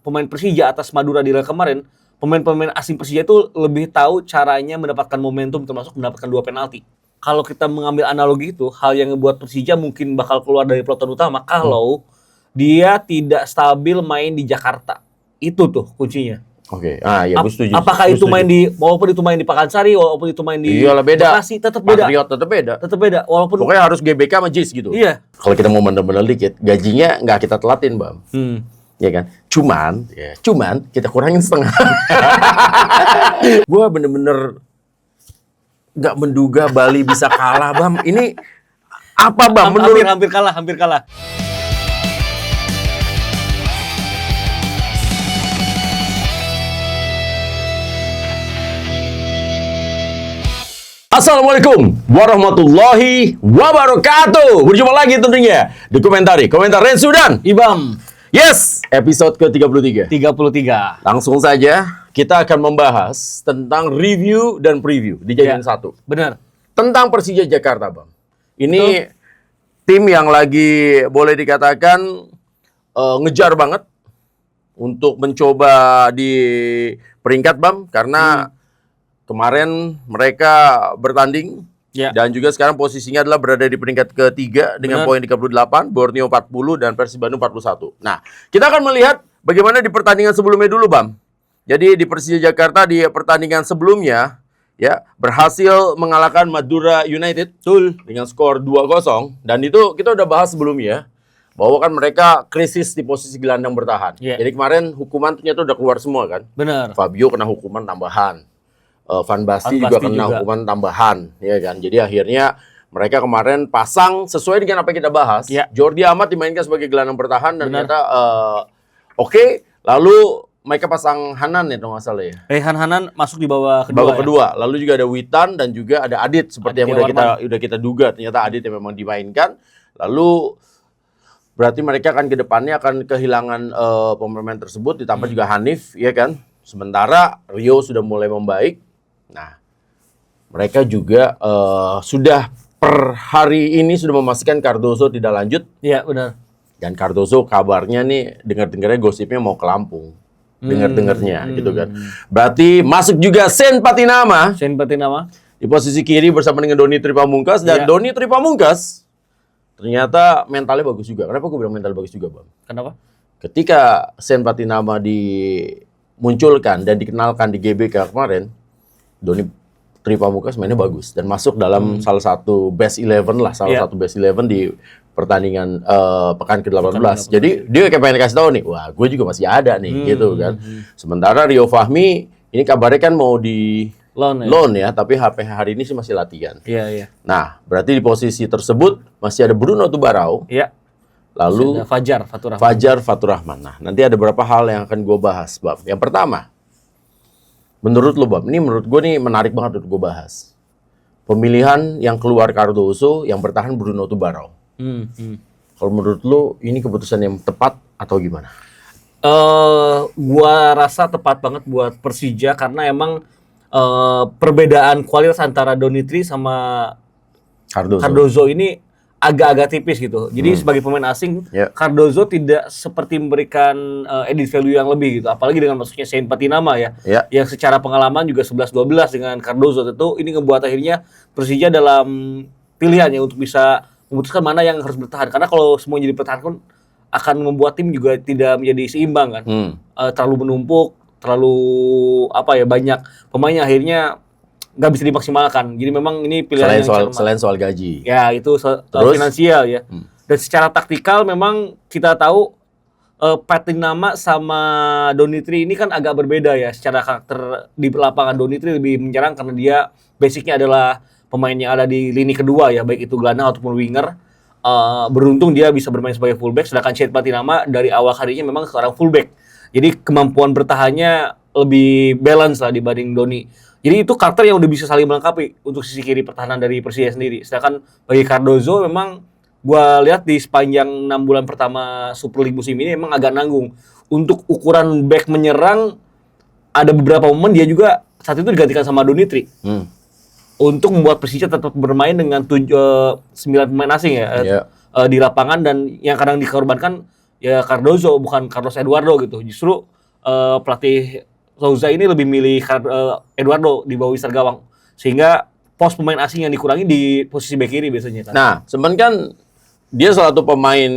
pemain Persija atas Madura di laga kemarin, pemain-pemain asing Persija itu lebih tahu caranya mendapatkan momentum termasuk mendapatkan 2 penalti. Kalau kita mengambil analogi itu, hal yang membuat Persija mungkin bakal keluar dari peloton utama kalau dia tidak stabil main di Jakarta. Itu tuh kuncinya. Oke. Ya gue setuju. Apakah itu main di walaupun itu main di Pakansari, walaupun itu main di Bekasi, tetap beda. Patriot tetap beda. Tetap beda. Walaupun pokoknya harus GBK sama JIS gitu. Iya. Kalau kita mau bener-bener dikit, gajinya nggak kita telatin, Bang. Ya kan? Cuman kita kurangin setengah. Gua bener-bener nggak menduga Bali bisa kalah, Bang. Ini apa, Bang? Hampir kalah. Assalamualaikum warahmatullahi wabarakatuh. Berjumpa lagi tentunya di komentar Rensu dan Ibam. Yes, episode ke-33. 33. Langsung saja kita akan membahas tentang review dan preview dijadiin satu. Benar. Tentang Persija Jakarta, Bang. Ini tim yang lagi boleh dikatakan ngejar banget untuk mencoba di peringkat, Bang, karena kemarin mereka bertanding dan juga sekarang posisinya adalah berada di peringkat ketiga dengan poin 38, Borneo 40 dan Persib Bandung 41. Nah, kita akan melihat bagaimana di pertandingan sebelumnya dulu, Bang. Jadi di Persija Jakarta di pertandingan sebelumnya ya berhasil mengalahkan Madura United dengan skor 2-0 dan itu kita udah bahas sebelumnya bahwa kan mereka krisis di posisi gelandang bertahan. Jadi kemarin hukuman ternyata udah keluar semua kan. Benar. Fabio kena hukuman tambahan. Van Basten juga kena hukuman tambahan, ya kan. Jadi akhirnya mereka kemarin pasang sesuai dengan apa yang kita bahas. Jordi Amat dimainkan sebagai gelandang bertahan dan ternyata oke. Lalu mereka pasang Hanan ya, kalau nggak salah ya. Hanan masuk di bawah kedua. Babak kedua. Lalu juga ada Witan dan juga ada Adit seperti yang udah kita duga. Ternyata Adit yang memang dimainkan. Lalu berarti mereka akan ke depannya akan kehilangan pemain tersebut ditambah juga Hanif, ya kan. Sementara Rio sudah mulai membaik. Nah, mereka juga sudah per hari ini sudah memastikan Cardozo tidak lanjut. Iya, benar. Dan Cardozo kabarnya nih, dengar-dengarnya gosipnya mau ke Lampung. Dengar-dengarnya gitu kan. Berarti masuk juga Sen Patinama. Di posisi kiri bersama dengan Doni Tripamungkas. Dan Doni Tripamungkas ternyata mentalnya bagus juga. Kenapa gue bilang mental bagus juga, Bang? Kenapa? Ketika Sen Patinama dimunculkan dan dikenalkan di GBK kemarin, Doni Tripamungkas mainnya bagus dan masuk dalam salah satu best 11 lah, satu best 11 di pertandingan pekan ke-18. Jadi dia kayak pengen kasih tahu nih, wah gue juga masih ada nih gitu kan. Sementara Rio Fahmi ini kabarnya kan mau di loan ya, tapi hari ini sih masih latihan. Iya. Nah, berarti di posisi tersebut masih ada Bruno Tubarau. Iya. Lalu Fajar Faturrahman. Nah, nanti ada beberapa hal yang akan gue bahas, Bab. Yang pertama, menurut lo, Bab, ini menurut gue nih menarik banget untuk gue bahas. Pemilihan yang keluar Cardozo, yang bertahan Bruno Tubarau. Kalau menurut lo, ini keputusan yang tepat atau gimana? Gua rasa tepat banget buat Persija karena emang perbedaan kualitas antara Donitri sama Cardozo ini agak-agak tipis gitu. Jadi sebagai pemain asing, Cardozo tidak seperti memberikan added value yang lebih gitu. Apalagi dengan masuknya Sen Patinama ya. Yang secara pengalaman juga 11-12 dengan Cardozo. Tentu ini ngebuat akhirnya Persija dalam pilihannya untuk bisa memutuskan mana yang harus bertahan. Karena kalau semua jadi bertahan pun akan membuat tim juga tidak menjadi seimbang kan. Terlalu menumpuk, terlalu banyak pemainnya akhirnya nggak bisa dimaksimalkan. Jadi memang ini pilihan selain soal gaji. Ya, itu finansial ya. Dan secara taktikal memang kita tahu Patinama sama Donitri ini kan agak berbeda ya. Secara karakter di lapangan Donitri lebih menyerang karena dia basicnya adalah pemain yang ada di lini kedua ya, baik itu gelandang ataupun winger. Beruntung dia bisa bermain sebagai fullback, sedangkan Sen Patinama dari awal karirnya memang seorang fullback. Jadi kemampuan bertahannya lebih balance lah dibanding Doni. Jadi itu karakter yang udah bisa saling melengkapi untuk sisi kiri pertahanan dari Persija sendiri. Sedangkan bagi Cardozo memang gua lihat di sepanjang 6 bulan pertama Super League musim ini memang agak nanggung. Untuk ukuran back menyerang ada beberapa momen dia juga saat itu digantikan sama Donitri. Untuk membuat Persija tetap bermain dengan 9 pemain asing ya di lapangan dan yang kadang dikorbankan ya Cardozo bukan Carlos Eduardo gitu. Justru pelatih Souza ini lebih milih Eduardo di bawah wister gawang, sehingga pos pemain asing yang dikurangi di posisi bek kiri biasanya kan. Nah, sebenarnya kan dia salah satu pemain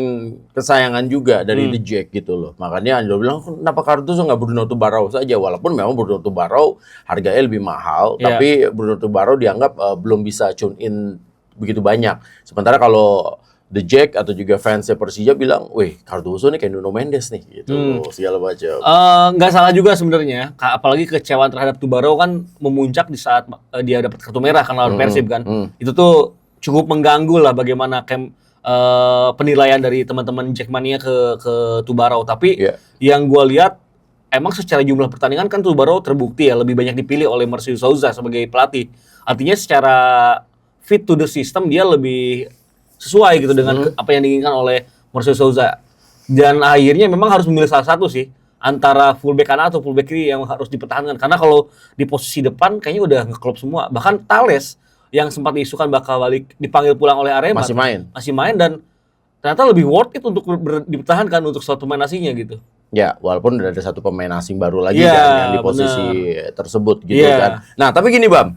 kesayangan juga dari The Jack gitu loh. Makanya Ando bilang, kenapa Cardozo nggak Bruno Tubarão saja? Walaupun memang Bruno Tubarão harganya lebih mahal, tapi Bruno Tubarão dianggap belum bisa tune in begitu banyak. Sementara kalau The Jack atau juga fansnya Persija bilang, wih Cardozo nih kayak Nuno Mendes nih, gitu segala macam. Nggak salah juga sebenarnya, apalagi kekecewaan terhadap Tubarão kan memuncak di saat dia dapat kartu merah kan lawan Persib kan. Itu tuh cukup mengganggu lah bagaimana penilaian dari teman-teman Jackmania ke Tubarão. Tapi yang gue lihat emang secara jumlah pertandingan kan Tubarão terbukti ya lebih banyak dipilih oleh Marcelo Souza sebagai pelatih. Artinya secara fit to the system dia lebih sesuai gitu dengan apa yang diinginkan oleh Marcelo Souza. Dan akhirnya memang harus memilih salah satu sih antara fullback kanan atau fullback kiri yang harus dipertahankan. Karena kalau di posisi depan kayaknya udah ngeklop semua. Bahkan Thales yang sempat diisukan bakal balik dipanggil pulang oleh Arema masih main dan ternyata lebih worth it untuk dipertahankan untuk suatu pemain asingnya gitu. Ya, walaupun udah ada satu pemain asing baru lagi kan yang di posisi tersebut gitu kan. Nah, tapi gini Bam,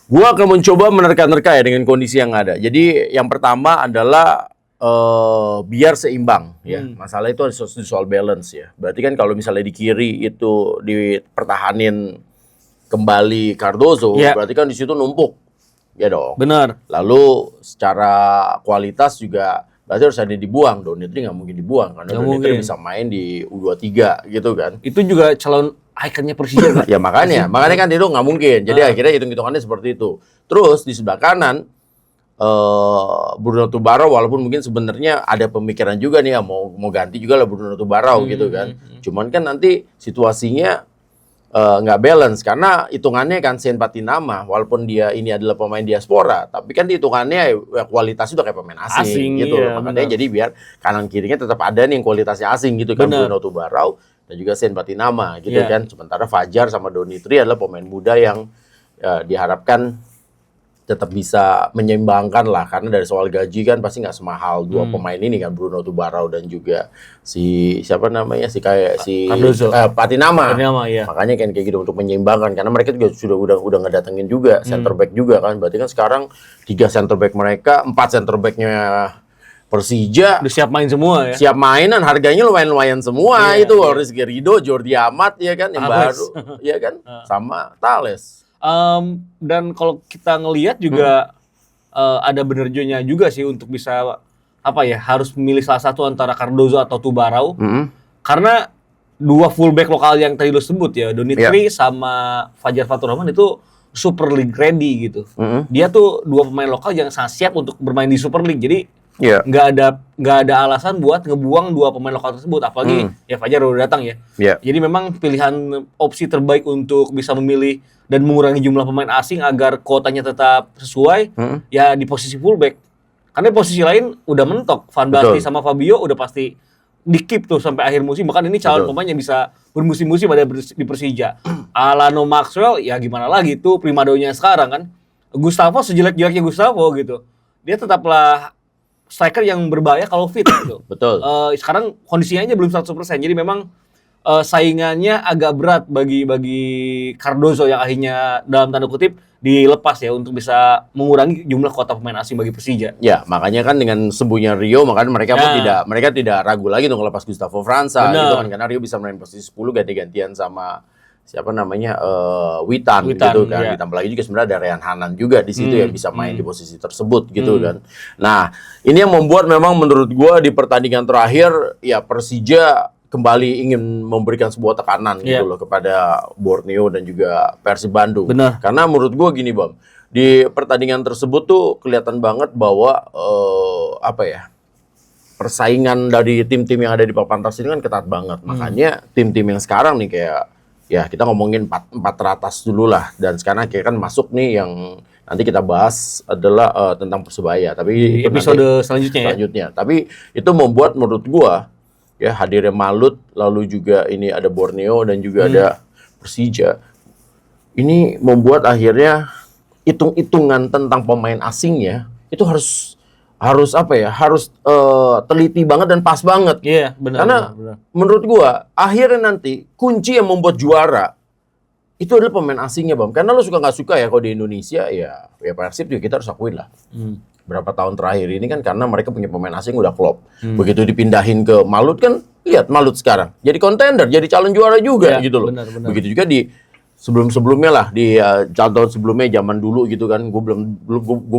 gua akan mencoba menerka-nerka ya dengan kondisi yang ada. Jadi yang pertama adalah biar seimbang ya. Masalah itu ada soal balance ya. Berarti kan kalau misalnya di kiri itu dipertahanin kembali Cardozo, berarti kan di situ numpuk. Ya dong. Benar. Lalu secara kualitas juga berarti harus ada dibuang. Donitri nggak mungkin dibuang karena Donitri bisa main di U23 gitu kan. Itu juga calon ikonnya Persija kan? Ya makanya kan itu nggak mungkin. Jadi akhirnya hitung-hitungannya seperti itu. Terus di sebelah kanan Bruno Tubarão walaupun mungkin sebenarnya ada pemikiran juga nih ya mau ganti juga lah Bruno Tubarão gitu kan. Cuman kan nanti situasinya nggak balance karena hitungannya kan Sean Patinama walaupun dia ini adalah pemain diaspora tapi kan hitungannya kualitasnya udah kayak pemain asing gitu loh. Makanya jadi biar kanan kirinya tetap ada nih yang kualitasnya asing gitu kan. Bruno Tubarão dan juga Sean Patinama gitu kan. Sementara Fajar sama Donitri adalah pemain muda yang diharapkan tetap bisa menyeimbangkan lah karena dari soal gaji kan pasti nggak semahal dua pemain ini kan Bruno Tubarão dan juga si siapa namanya si Patinama ya. Makanya kan kayak gitu untuk menyeimbangkan karena mereka juga sudah ngedatengin juga center back juga kan berarti kan sekarang 3 center back mereka 4 center backnya Persija udah siap main semua ya. Siap mainan harganya lumayan semua itu Rizky Ridho, Jordi Amat ya kan yang baru ya kan sama Thales. Dan kalau kita ngelihat juga ada benernya juga sih untuk bisa harus memilih salah satu antara Cardozo atau Tubarão karena 2 fullback lokal yang tadi lo sebut ya Donitri sama Fajar Fatur Rahman itu Super League ready gitu. Dia tuh 2 pemain lokal yang sangat siap untuk bermain di Super League jadi nggak ada alasan buat ngebuang 2 pemain lokal tersebut apalagi ya Fajar udah datang ya. Jadi memang pilihan opsi terbaik untuk bisa memilih dan mengurangi jumlah pemain asing agar kuotanya tetap sesuai ya di posisi fullback. Karena di posisi lain udah mentok Van Basten sama Fabio udah pasti di-keep tuh sampai akhir musim. Bahkan ini calon pemain yang bisa bermusim-musim ada di Persija. Alano Maxwell ya gimana lagi tuh primadonnya sekarang kan. Gustavo sejelek-jeleknya Gustavo gitu. Dia tetaplah striker yang berbahaya kalau fit gitu. Betul. Sekarang kondisinya aja belum 100%. Jadi memang saingannya agak berat bagi Cardozo yang akhirnya dalam tanda kutip dilepas ya untuk bisa mengurangi jumlah kuota pemain asing bagi Persija. Ya, makanya kan dengan sembuhnya Rio makanya mereka tidak ragu lagi untuk melepas Gustavo França gitu kan karena Rio bisa main posisi 10 ganti-gantian sama siapa namanya Witan gitu kan. Ditambah lagi juga sebenarnya ada Rehan Hanan juga di situ yang bisa main di posisi tersebut gitu kan. Nah, ini yang membuat memang menurut gua di pertandingan terakhir ya Persija kembali ingin memberikan sebuah tekanan gitu loh kepada Borneo dan juga Persib Bandung. Benar. Karena menurut gua gini Bang, di pertandingan tersebut tuh kelihatan banget bahwa persaingan dari tim-tim yang ada di papan atas ini kan ketat banget. Makanya tim-tim yang sekarang nih kayak ya kita ngomongin 4 teratas dulu lah dan sekarang kayak kan masuk nih yang nanti kita bahas adalah tentang Persebaya. Tapi di episode selanjutnya. Tapi itu membuat menurut gua ya hadirnya Malut lalu juga ini ada Borneo dan juga ada Persija. Ini membuat akhirnya hitung-hitungan tentang pemain asingnya itu harus harus apa ya? Harus teliti banget dan pas banget. Iya, benar. Karena benar. menurut gua akhirnya nanti kunci yang membuat juara itu adalah pemain asingnya, Bam. Karena lo suka nggak suka ya kalau di Indonesia ya Persib juga kita harus akuin lah. Berapa tahun terakhir ini kan karena mereka punya pemain asing udah klop. Begitu dipindahin ke Malut kan, lihat Malut sekarang jadi kontender, jadi calon juara juga Ya, gitu loh. benar. Begitu juga di sebelum-sebelumnya lah di tahun sebelumnya zaman dulu gitu kan, gue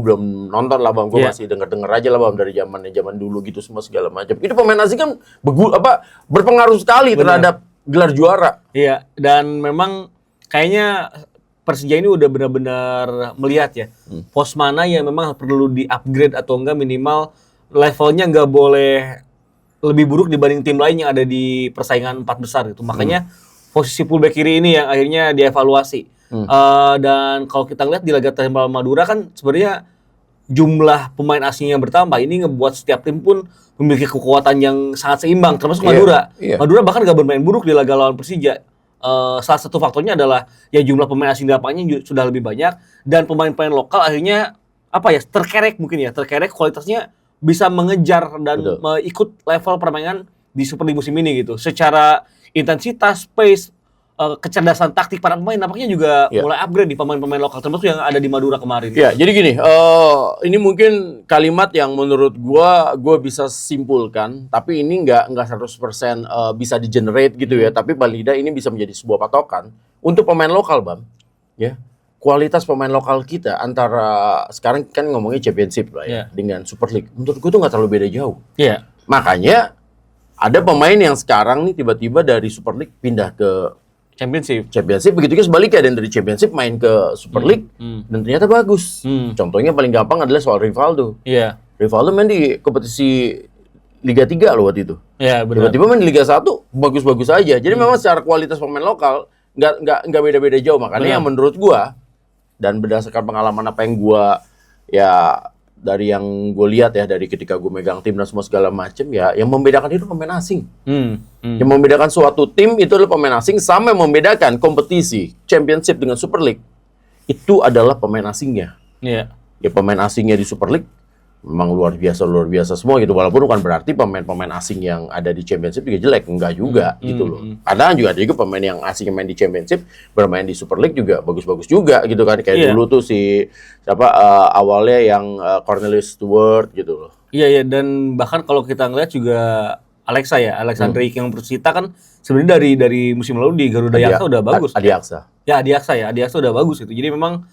belum nonton lah Bang, gue masih denger aja lah Bang dari zaman dulu gitu semua segala macam. Itu pemain asing kan berpengaruh sekali terhadap gelar juara. Iya, dan memang kayaknya Persija ini udah benar-benar melihat ya pos mana yang memang perlu di-upgrade atau enggak, minimal levelnya nggak boleh lebih buruk dibanding tim lain yang ada di persaingan 4 besar gitu. Makanya posisi fullback kiri ini yang akhirnya dievaluasi. Dan kalau kita lihat di laga tembak Madura kan sebenarnya jumlah pemain asing yang bertambah ini ngebuat setiap tim pun memiliki kekuatan yang sangat seimbang, termasuk Madura. Madura bahkan gak bermain buruk di laga lawan Persija. Salah satu faktornya adalah ya jumlah pemain asing di lapangannya sudah lebih banyak, dan pemain-pemain lokal akhirnya terkerek kualitasnya bisa mengejar dan ikut level permainan di Super League musim ini gitu. Secara intensitas, pace, kecerdasan taktik para pemain nampaknya juga mulai upgrade di pemain-pemain lokal, termasuk yang ada di Madura kemarin. Ya, jadi gini, ini mungkin kalimat yang menurut gua bisa simpulkan, tapi ini nggak 100% bisa di-generate gitu ya, tapi paling tidak ini bisa menjadi sebuah patokan untuk pemain lokal, Bang. Ya. Kualitas pemain lokal kita antara sekarang kan ngomongnya Championship lah ya, dengan Super League. Menurut gua tuh nggak terlalu beda jauh. Iya. Makanya ada pemain yang sekarang nih tiba-tiba dari Super League pindah ke Championship, begitu juga sebaliknya, dan dari Championship main ke Super League dan ternyata bagus. Contohnya paling gampang adalah soal Rivaldo. Iya. Rivaldo main di kompetisi Liga 3 loh waktu itu. Iya, benar. Tiba-tiba main di Liga 1 bagus-bagus aja. Jadi memang secara kualitas pemain lokal nggak beda-beda jauh. Makanya yang menurut gua dan berdasarkan pengalaman apa yang gua dari yang gue lihat ya dari ketika gue megang tim dan semua segala macam ya, yang membedakan itu pemain asing. Yang membedakan suatu tim itu adalah pemain asing, sama yang membedakan kompetisi Championship dengan Super League itu adalah pemain asingnya. Iya. Ya pemain asingnya di Super League memang luar biasa semua gitu. Walaupun bukan berarti pemain-pemain asing yang ada di Championship juga jelek, enggak juga gitu loh. Kadang juga ada juga pemain yang asing yang main di Championship bermain di Super League juga bagus-bagus juga gitu kan. Kayak dulu tuh si awalnya yang Cornelius Stewart gitu loh. Iya, dan bahkan kalau kita ngeliat juga Alexandre yang Persita kan sebenarnya dari musim lalu di Garuda Yaksa udah bagus. Adiaksa. Ya, Adiaksa udah bagus gitu. Jadi memang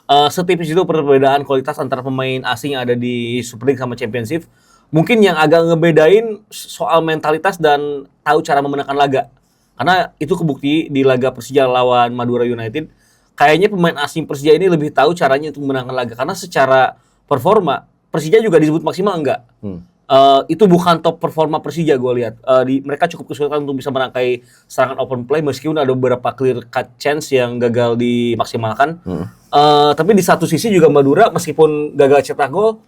setipis itu perbedaan kualitas antara pemain asing yang ada di Super League sama Championship. Mungkin yang agak ngebedain soal mentalitas dan tahu cara memenangkan laga. Karena itu kebukti di laga Persija lawan Madura United. Kayaknya pemain asing Persija ini lebih tahu caranya untuk memenangkan laga. Karena secara performa, Persija juga disebut maksimal enggak. Itu bukan top performa Persija gue lihat. Mereka cukup kesulitan untuk bisa merangkai serangan open play meskipun ada beberapa clear cut chance yang gagal dimaksimalkan. Tapi di satu sisi juga Madura meskipun gagal cetak gol,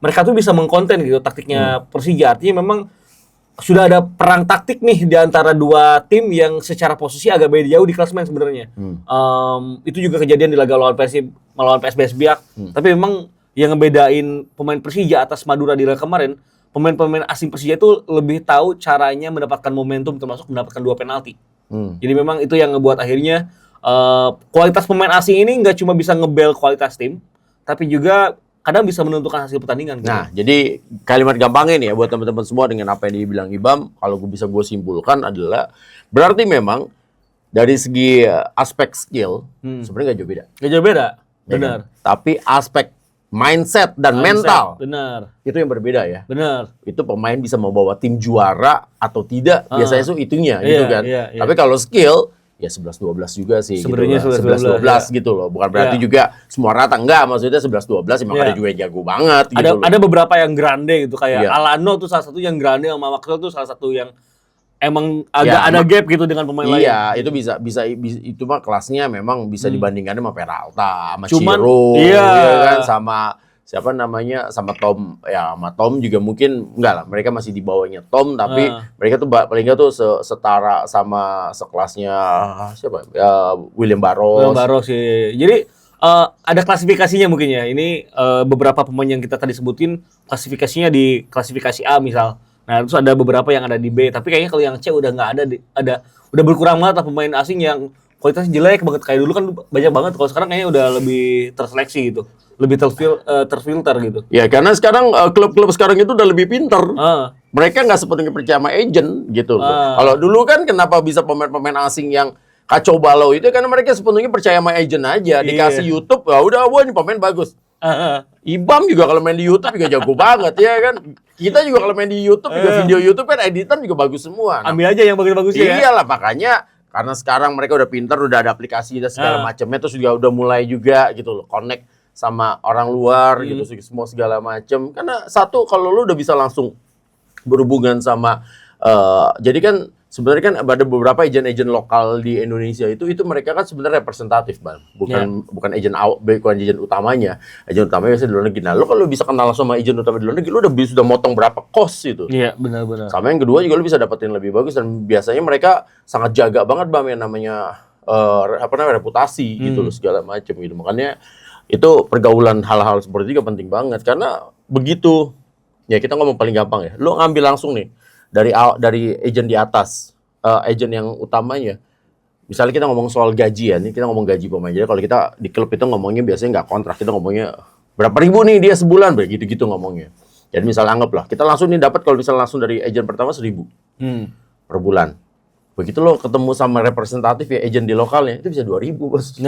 mereka tuh bisa mengkonten gitu taktiknya Persija. Artinya memang sudah ada perang taktik nih di antara dua tim yang secara posisi agak beda jauh di klasemen sebenarnya. Itu juga kejadian di laga lawan Persib melawan PSBS Biak. Tapi memang yang ngebedain pemain Persija atas Madura di laga kemarin, pemain-pemain asing Persija itu lebih tahu caranya mendapatkan momentum, termasuk mendapatkan 2 penalti. Jadi memang itu yang ngebuat akhirnya kualitas pemain asing ini nggak cuma bisa ngebel kualitas tim, tapi juga kadang bisa menentukan hasil pertandingan. Nah, jadi kalimat gampangnya nih ya buat teman-teman semua dengan apa yang dibilang Ibam, kalau gue bisa gue simpulkan adalah berarti memang dari segi aspek skill sebenarnya nggak jauh beda. Nggak jauh beda, benar. Tapi aspek mindset dan mental, benar. Itu yang berbeda ya. Benar. Itu pemain bisa membawa tim juara atau tidak, biasanya itu itunya gitu kan. Iya. Tapi kalau skill ya 11-12 juga sih sebenarnya gitu 11-12 gitu loh. Bukan berarti juga semua rata, enggak, maksudnya 11-12 emang ada juga yang jago banget gitu ada beberapa yang grande gitu kayak Alano tuh salah satu yang grande, sama Maxwell tuh salah satu yang emang agak ada gap gitu dengan pemain lain. Iya, itu bisa itu mah kelasnya memang bisa dibandingkan sama Peralta, sama Ciro, ya kan, sama siapa namanya, sama Tom. Ya, sama Tom juga mungkin enggak lah, mereka masih di bawahnya Tom, tapi mereka tuh paling enggak tuh setara sama sekelasnya siapa? William Barros. William Barros sih. Jadi ada klasifikasinya mungkin ya. Ini beberapa pemain yang kita tadi sebutin klasifikasinya di klasifikasi A misal. Nah, terus ada beberapa yang ada di B. Tapi kayaknya kalau yang C udah nggak udah berkurang banget lah pemain asing yang kualitasnya jelek banget. Kayak dulu kan banyak banget. Kalau sekarang kayaknya udah lebih terseleksi gitu, lebih terfilter gitu. Ya karena sekarang klub-klub sekarang itu udah lebih pinter. Ah. Mereka nggak sepenuhnya percaya sama agent gitu loh. Ah. Kalau dulu kan kenapa bisa pemain-pemain asing yang kacau balau itu karena mereka sepenuhnya percaya sama agent aja. Dikasih YouTube, ya udah, wah ini pemain bagus. Ibam juga kalau main di YouTube juga jago banget ya kan. Kita juga kalau main di YouTube juga video YouTube kan editan juga bagus semua. Nah, Ambil aja yang bagus-bagus ya. iyalah makanya karena sekarang mereka udah pinter, udah ada aplikasi dan segala macamnya, terus juga udah mulai juga gitu loh connect sama orang luar gitu semua segala macam. Karena satu kalau lu udah bisa langsung berhubungan sama jadi kan sebenarnya kan ada beberapa agen-agen lokal di Indonesia itu mereka kan sebenarnya representatif, Bang. Bukan agen utamanya. Agen utamanya biasanya di luar negeri. Nah, lu kalau bisa kenal sama agen utama di luar negeri, lu sudah motong berapa cost itu. Iya, benar-benar. Sama yang kedua juga lu bisa dapetin lebih bagus dan biasanya mereka sangat jaga banget, Bang, yang namanya reputasi gitu loh segala macam gitu. Makanya itu pergaulan hal-hal seperti itu juga penting banget karena begitu ya kita ngomong paling gampang ya. Lu ngambil langsung nih dari agen di atas, agen yang utamanya. Misalnya kita ngomong soal gaji ya, nih kita ngomong gaji pemain. Jadi kalau kita di klub itu ngomongnya biasanya nggak kontrak, kita ngomongnya berapa ribu nih dia sebulan, begitu-gitu ngomongnya. Jadi misalnya anggaplah kita langsung nih dapat kalau misalnya langsung dari agen pertama 1.000 per bulan. Begitu lo ketemu sama representatif ya agen di lokalnya itu bisa 2.000 bos.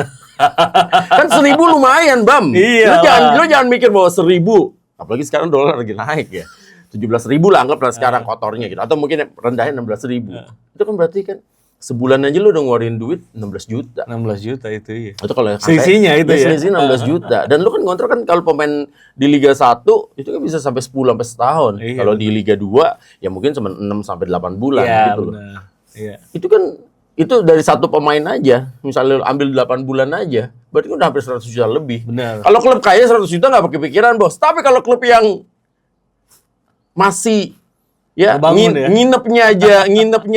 Kan 1.000 lumayan Bam. Iya. Lo jangan mikir bahwa 1.000. Apalagi sekarang dolar lagi naik ya. 17.000 lah anggaplah sekarang kotornya gitu. Atau mungkin rendahnya 16.000. Itu kan berarti kan sebulan aja lo udah ngeluarin duit 16 juta. 16 juta itu ya. Itu kalau yang Selisihnya itu ya. Selisih 16 juta. Dan lo kan ngontrak kan kalau pemain di Liga 1 itu kan bisa sampai 10 sampai setahun. Iya, Kalau di Liga 2 ya mungkin cuma 6 sampai 8 bulan gitu loh. Iya. Itu kan itu dari satu pemain aja. Misalnya lo ambil 8 bulan aja, berarti kan udah hampir 100 juta lebih. Benar. Kalau klub kaya 100 juta nggak pakai pikiran, Bos. Tapi kalau klub yang masih ya nginepnya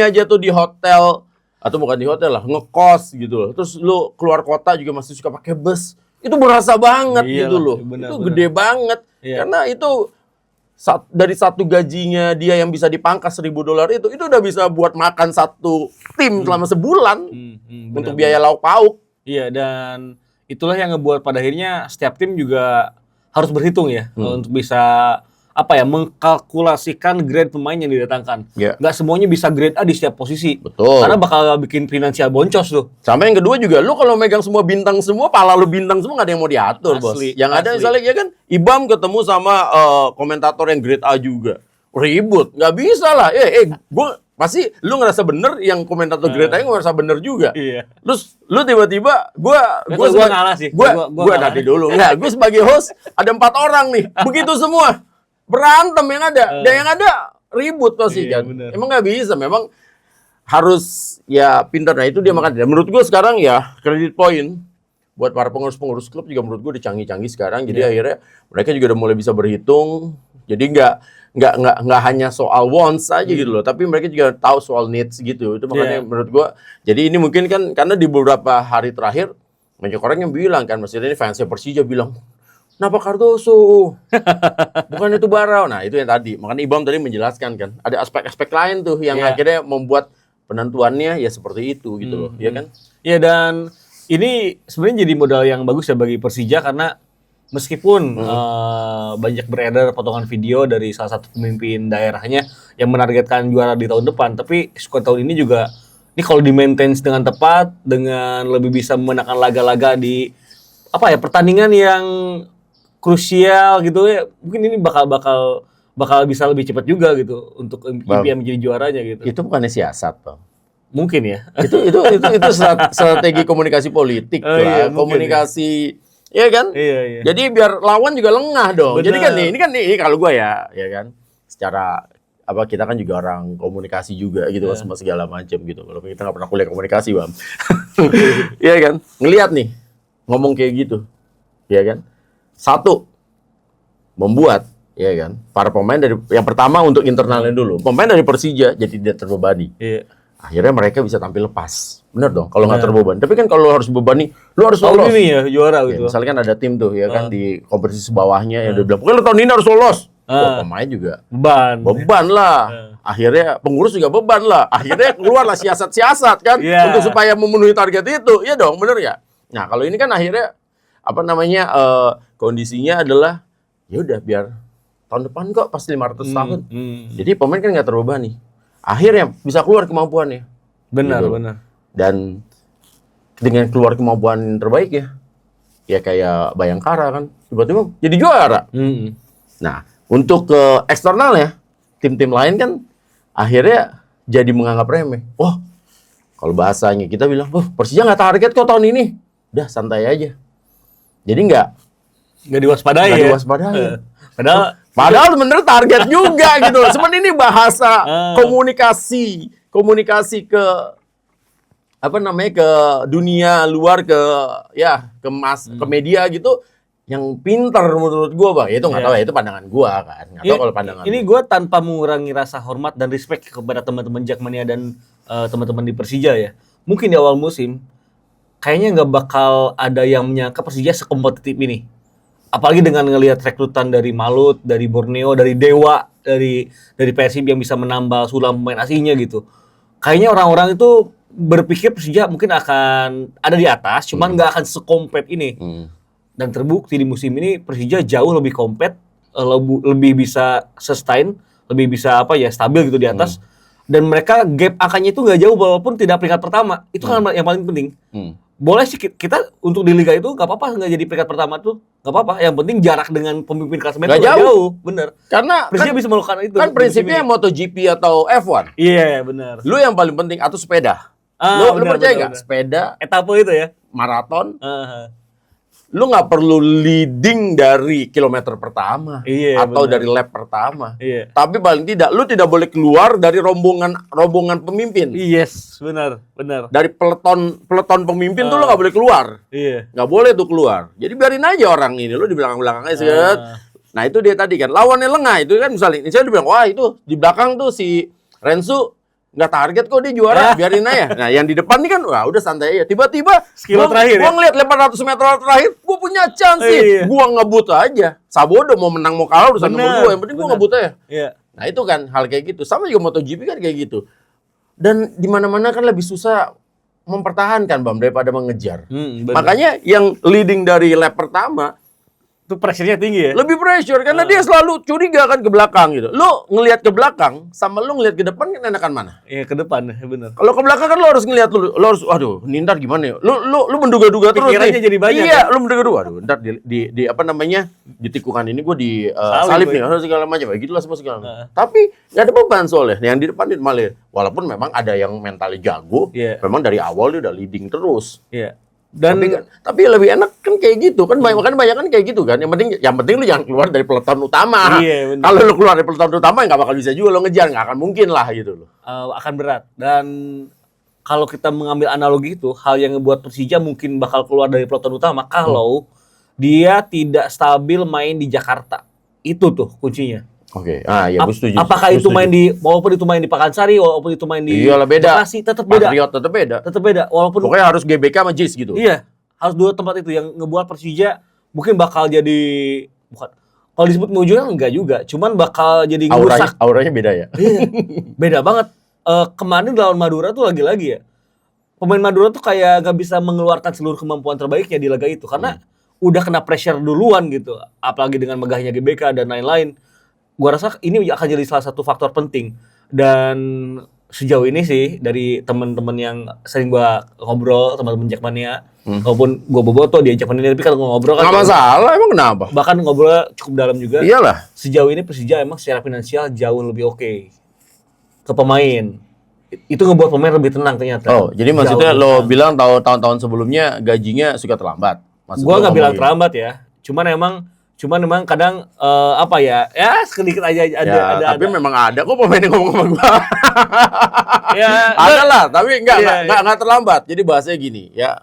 aja tuh di hotel atau bukan di hotel lah, ngekos gitu loh. Terus lu keluar kota juga masih suka pakai bus. Itu berasa banget gitu loh. Itu gede banget. Iya. Karena itu dari satu gajinya dia yang bisa dipangkas $1.000 itu udah bisa buat makan satu tim selama sebulan untuk biaya lauk pauk. Iya, dan itulah yang ngebuat pada akhirnya setiap tim juga harus berhitung ya untuk bisa mengkalkulasikan grade pemain yang didatangkan. Nggak semuanya bisa grade A di setiap posisi. Betul. Karena bakal bikin finansial boncos tuh. Sama yang kedua juga, lu kalau megang semua bintang semua, pala lu bintang semua nggak ada yang mau diatur, Bos. Yang ada misalnya ya kan, Ibam ketemu sama komentator yang grade A juga. Ribut, nggak bisa lah. Gue pasti lu ngerasa bener, yang komentator grade A ngerasa bener juga. Iya. Terus lu tiba-tiba, gue ngalah sih. Gue tadi dulu. Nggak, gue sebagai host ada 4 orang nih. Begitu semua. Berantem yang ada, dan yang ada ribut pasti kan. Bener. Emang nggak bisa, memang harus ya pintar. Nah itu dia makanya. Menurut gue sekarang ya credit point buat para pengurus klub juga menurut gue udah canggih-canggih sekarang. Jadi akhirnya mereka juga udah mulai bisa berhitung. Jadi nggak hanya soal wants aja gitu loh, tapi mereka juga tahu soal needs gitu. Itu makanya menurut gue. Jadi ini mungkin kan karena di beberapa hari terakhir banyak orang yang bilang kan, maksudnya ini fansnya Persija bilang, kenapa Cardoso? Bukan itu Barau. Nah, itu yang tadi. Makanya Ibam tadi menjelaskan kan. Ada aspek-aspek lain tuh yang akhirnya membuat penentuannya ya seperti itu gitu loh. Iya kan? Iya, dan ini sebenarnya jadi modal yang bagus ya bagi Persija karena meskipun banyak beredar potongan video dari salah satu pemimpin daerahnya yang menargetkan juara di tahun depan, tapi skuad tahun ini juga ini kalau di-maintain dengan tepat, dengan lebih bisa memenangkan laga-laga di pertandingan yang krusial gitu ya, mungkin ini bakal bisa lebih cepat juga gitu untuk impian menjadi juaranya gitu. Itu bukannya siasat, Bang. Mungkin ya. Itu strategi komunikasi politik lah, komunikasi ya kan? Iya. Jadi biar lawan juga lengah dong. Bener. Jadi kan ini kalau gue ya kan secara kita kan juga orang komunikasi juga gitu sama segala macam gitu. Kalau kita nggak pernah kuliah komunikasi, Bang. Iya kan? Ngelihat nih ngomong kayak gitu. Ya kan? Satu, membuat ya kan para pemain dari yang pertama untuk internalnya dulu. Pemain dari Persija jadi tidak terbebani. Iya. Akhirnya mereka bisa tampil lepas. Bener dong, kalau nggak terbebani. Tapi kan kalau lu harus bebani, lu harus Tahun lolos. ini ya juara Ya, gitu. misalnya kan ada tim tuh ya kan di kompetisi sebawahnya yang udah bilang, pokoknya lu tahun ini harus lolos. Wah, pemain juga beban lah. Akhirnya pengurus juga beban lah. Akhirnya keluarlah siasat-siasat kan untuk supaya memenuhi target itu. Iya dong, bener ya. Nah kalau ini kan akhirnya apa namanya kondisinya adalah ya udah biar tahun depan kok pas 500 tahun. Jadi pemain kan nggak terbebani. Akhirnya bisa keluar kemampuannya. Benar, Gitu. benar. Dan dengan keluar kemampuan terbaik ya kayak Bayangkara kan tiba-tiba jadi juara. Nah, untuk ke eksternalnya tim-tim lain kan akhirnya jadi menganggap remeh. Wah, kalau bahasanya kita bilang, Persija nggak target kok tahun ini. Udah santai aja. Jadi nggak diwaspadai ya. Diwaspadai. Padahal sebenarnya target juga gitu loh. Sebenarnya ini bahasa komunikasi ke apa namanya ke dunia luar ke media gitu yang pintar menurut gua, Bang. Itu nggak tahu ya, itu pandangan gua kan. Nggak tahu kalau pandangan. Ini gua tanpa mengurangi rasa hormat dan respect kepada teman-teman Jakmania dan teman-teman di Persija ya. Mungkin di awal musim kayaknya nggak bakal ada yang menyangka Persija sekompetitif ini. Apalagi dengan ngelihat rekrutan dari Malut, dari Borneo, dari Dewa, dari Persib yang bisa menambah sulam pemain asingnya gitu. Kayaknya orang-orang itu berpikir Persija mungkin akan ada di atas, cuman nggak akan sekompet ini. Dan terbukti di musim ini Persija jauh lebih kompet, lebih bisa sustain, lebih bisa stabil gitu di atas. Dan mereka gap angkanya itu nggak jauh walaupun tidak peringkat pertama. Itu kan yang paling penting. Boleh sih kita untuk di liga itu nggak apa-apa nggak jadi peringkat pertama tuh nggak apa-apa. Yang penting jarak dengan pemimpin klasemen itu nggak jauh, bener. Karena Persija bisa melakukan itu. Kan prinsipnya MotoGP atau F1. Iya benar. Lu yang paling penting atau sepeda. Lu percaya nggak? Sepeda, etape itu ya, maraton. Lu nggak perlu leading dari kilometer pertama atau dari lap pertama. Tapi paling tidak lu tidak boleh keluar dari rombongan pemimpin. Yes, benar. Dari peleton pemimpin tuh lu nggak boleh keluar. Nggak boleh tuh keluar. Jadi biarin aja orang ini lu di belakang aja set. Nah itu dia tadi kan lawannya lengah itu kan misalnya dibilang wah itu di belakang tuh si Rensu nggak target kok dia juara, biarin aja. Nah yang di depan nih kan wah udah santai aja. Tiba-tiba gua ngeliat 800 meter terakhir gua punya chance sih. Gua ngebut aja. Sabodo mau menang mau kalah urusan nomor 2, yang penting gua ngebut aja. Nah itu kan hal kayak gitu. Sama juga MotoGP kan kayak gitu. Dan di mana-mana kan lebih susah mempertahankan Bam daripada mengejar. Makanya yang leading dari lap pertama itu pressure-nya tinggi ya? Lebih pressure karena dia selalu curiga kan ke belakang gitu. Lu ngelihat ke belakang sama lu ngelihat ke depan kan enakan mana? Iya, ke depan, benar. Kalau ke belakang kan lu harus ngelihat lu harus waduh, ini ntar gimana ya? Lu menduga-duga terus pikirannya jadi banyak. Iya, lu menduga-duga. Waduh, ntar di apa namanya? Di tikungan ini gua di salib nih, harus segala macam. Gitulah semua segala macam. Tapi enggak ada beban soalnya. Yang di depan malah walaupun memang ada yang mentalnya jago, memang dari awal dia udah leading terus. Iya. Dan tapi lebih enak kan kayak gitu kan banyak kan kayak gitu kan yang penting lu jangan keluar dari peloton utama. Kalau lu keluar dari peloton utama nggak bakal bisa juga lo ngejar, nggak akan mungkin lah gitu loh. Akan berat. Dan kalau kita mengambil analogi itu hal yang ngebuat Persija mungkin bakal keluar dari peloton utama kalau dia tidak stabil main di Jakarta. Itu tuh kuncinya. Oke. Ya gue setuju. Apakah itu walaupun itu main di Pakansari, walaupun itu main di Bekasi, tetap beda. Patriot tetap beda. Tetap beda. Walaupun pokoknya harus GBK sama JIS gitu. Iya, harus dua tempat itu yang ngebuat Persija mungkin bakal jadi kalau disebut mewujudkan enggak juga, cuman bakal jadi ngerusak. Auranya beda ya. Iya. Beda banget. Kemarin lawan Madura tuh lagi-lagi ya. Pemain Madura tuh kayak nggak bisa mengeluarkan seluruh kemampuan terbaiknya di laga itu karena udah kena pressure duluan gitu. Apalagi dengan megahnya GBK dan lain-lain. Gua rasa ini akan jadi salah satu faktor penting. Dan sejauh ini sih dari teman-teman yang sering gua ngobrol, teman-teman Jakmania, walaupun gua boboto dia Jakmania, tapi kalau ngobrol kan nggak masalah, emang kenapa? Bahkan ngobrol cukup dalam juga. Iyalah. Sejauh ini Persija emang secara finansial jauh lebih oke ke pemain. Itu ngebuat pemain lebih tenang ternyata. Oh, jadi maksudnya lo bilang tahun-tahun sebelumnya gajinya suka terlambat. Gua nggak bilang terlambat ya. Cuman memang kadang sedikit aja ada. Tapi memang ada kok pemain yang ngomong sama gua. Ya, ada lah, tapi enggak terlambat. Jadi bahasanya gini, ya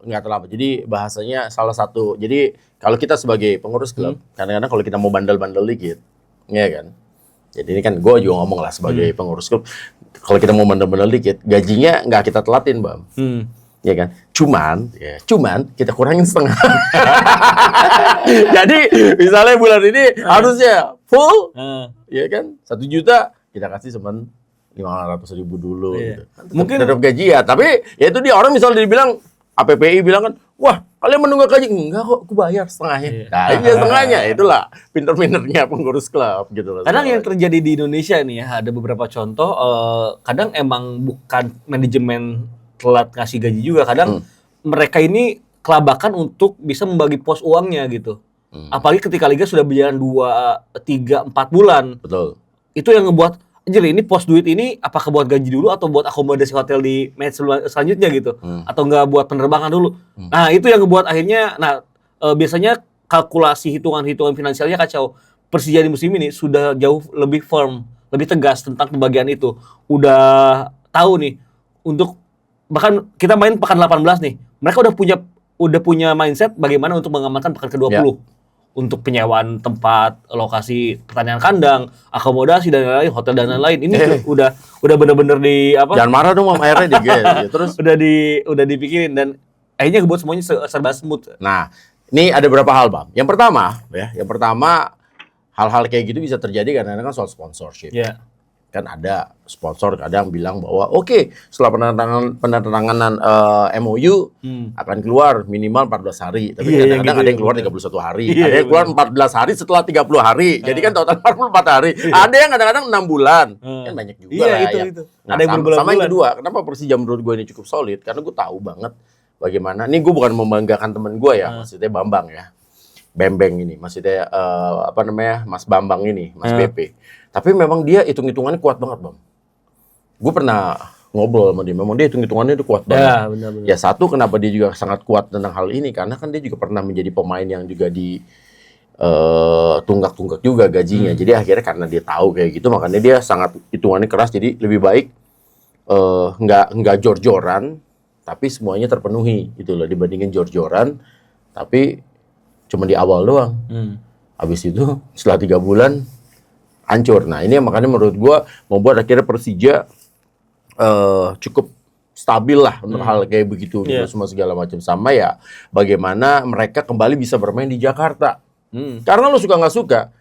enggak terlambat. Jadi bahasanya salah satu. Jadi kalau kita sebagai pengurus klub, kadang-kadang kalau kita mau bandel-bandel dikit, ya kan. Jadi ini kan gua juga ngomong lah sebagai pengurus klub. kalau kita mau bener-bener dikit, gajinya nggak kita telatin, Bam. Ya kan? Cuman kita kurangin setengah. Jadi misalnya bulan ini harusnya full, ya kan? 1 juta kita kasih cuman 500.000 dulu. Gitu. Mungkin tetap gaji ya, tapi ya itu dia orang misalnya dibilang APPI bilang kan, wah kalian menunggak gaji, enggak kok, aku bayar setengahnya. Nah, iya setengahnya, itulah pinter-pinternya pengurus klub gitu loh. Kadang yang terjadi di Indonesia nih ya, ada beberapa contoh, kadang emang bukan manajemen telat ngasih gaji juga, kadang mereka ini kelabakan untuk bisa membagi pos uangnya gitu. Apalagi ketika liga sudah berjalan 2, 3, 4 bulan. Betul. Itu yang ngebuat, anjir ini pos duit ini apakah buat gaji dulu atau buat akomodasi hotel di match selanjutnya gitu. Atau enggak buat penerbangan dulu. Nah itu yang ngebuat akhirnya, biasanya kalkulasi hitungan-hitungan finansialnya kacau. Persija di musim ini sudah jauh lebih firm, lebih tegas tentang pembagian itu. Udah tahu nih, untuk bahkan kita main pekan 18 nih, mereka udah punya mindset bagaimana untuk mengamankan pekan ke-20. Untuk penyewaan tempat, lokasi pertandingan kandang, akomodasi dan lain-lain, hotel dan lain-lain. Ini udah benar-benar di apa? Jangan marah dong, Mam, akhirnya terus udah dipikirin dan akhirnya ngebuat semuanya serba smooth. Nah, ini ada beberapa hal, Bang. Yang pertama hal-hal kayak gitu bisa terjadi karena kan soal sponsorship. Yeah. Kan ada sponsor kadang bilang bahwa oke, setelah penandatanganan MOU akan keluar minimal 14 hari. Tapi kadang-kadang ada yang keluar 31 hari. Ada yang keluar 14 hari setelah 30 hari. Jadi kan total 44 hari. Ada yang kadang-kadang 6 bulan. Kan banyak juga lah ya. Itu. Nah, ada yang sama yang kedua, kenapa Persija menurut gue ini cukup solid? Karena gue tahu banget bagaimana. Ini gue bukan membanggakan temen gue ya, maksudnya Bambang ya. Bembeng ini, maksudnya Mas Bambang ini, Mas BP. Tapi memang dia hitung-hitungannya kuat banget, Bang. Gue pernah ngobrol sama dia, memang dia hitung-hitungannya itu kuat banget. Ya, benar-benar. Ya satu, kenapa dia juga sangat kuat tentang hal ini, karena kan dia juga pernah menjadi pemain yang juga di tunggak-tunggak juga gajinya. Jadi akhirnya karena dia tahu kayak gitu, makanya dia sangat hitungannya keras. Jadi lebih baik nggak jor-joran, tapi semuanya terpenuhi gitu loh, dibandingin jor-joran, tapi cuma di awal doang. Habis itu setelah 3 bulan hancur. Nah ini makanya menurut gua membuat akhirnya Persija cukup stabil lah untuk hal kayak begitu, gitu, semua segala macam. Sama ya bagaimana mereka kembali bisa bermain di Jakarta. Karena lo suka nggak suka,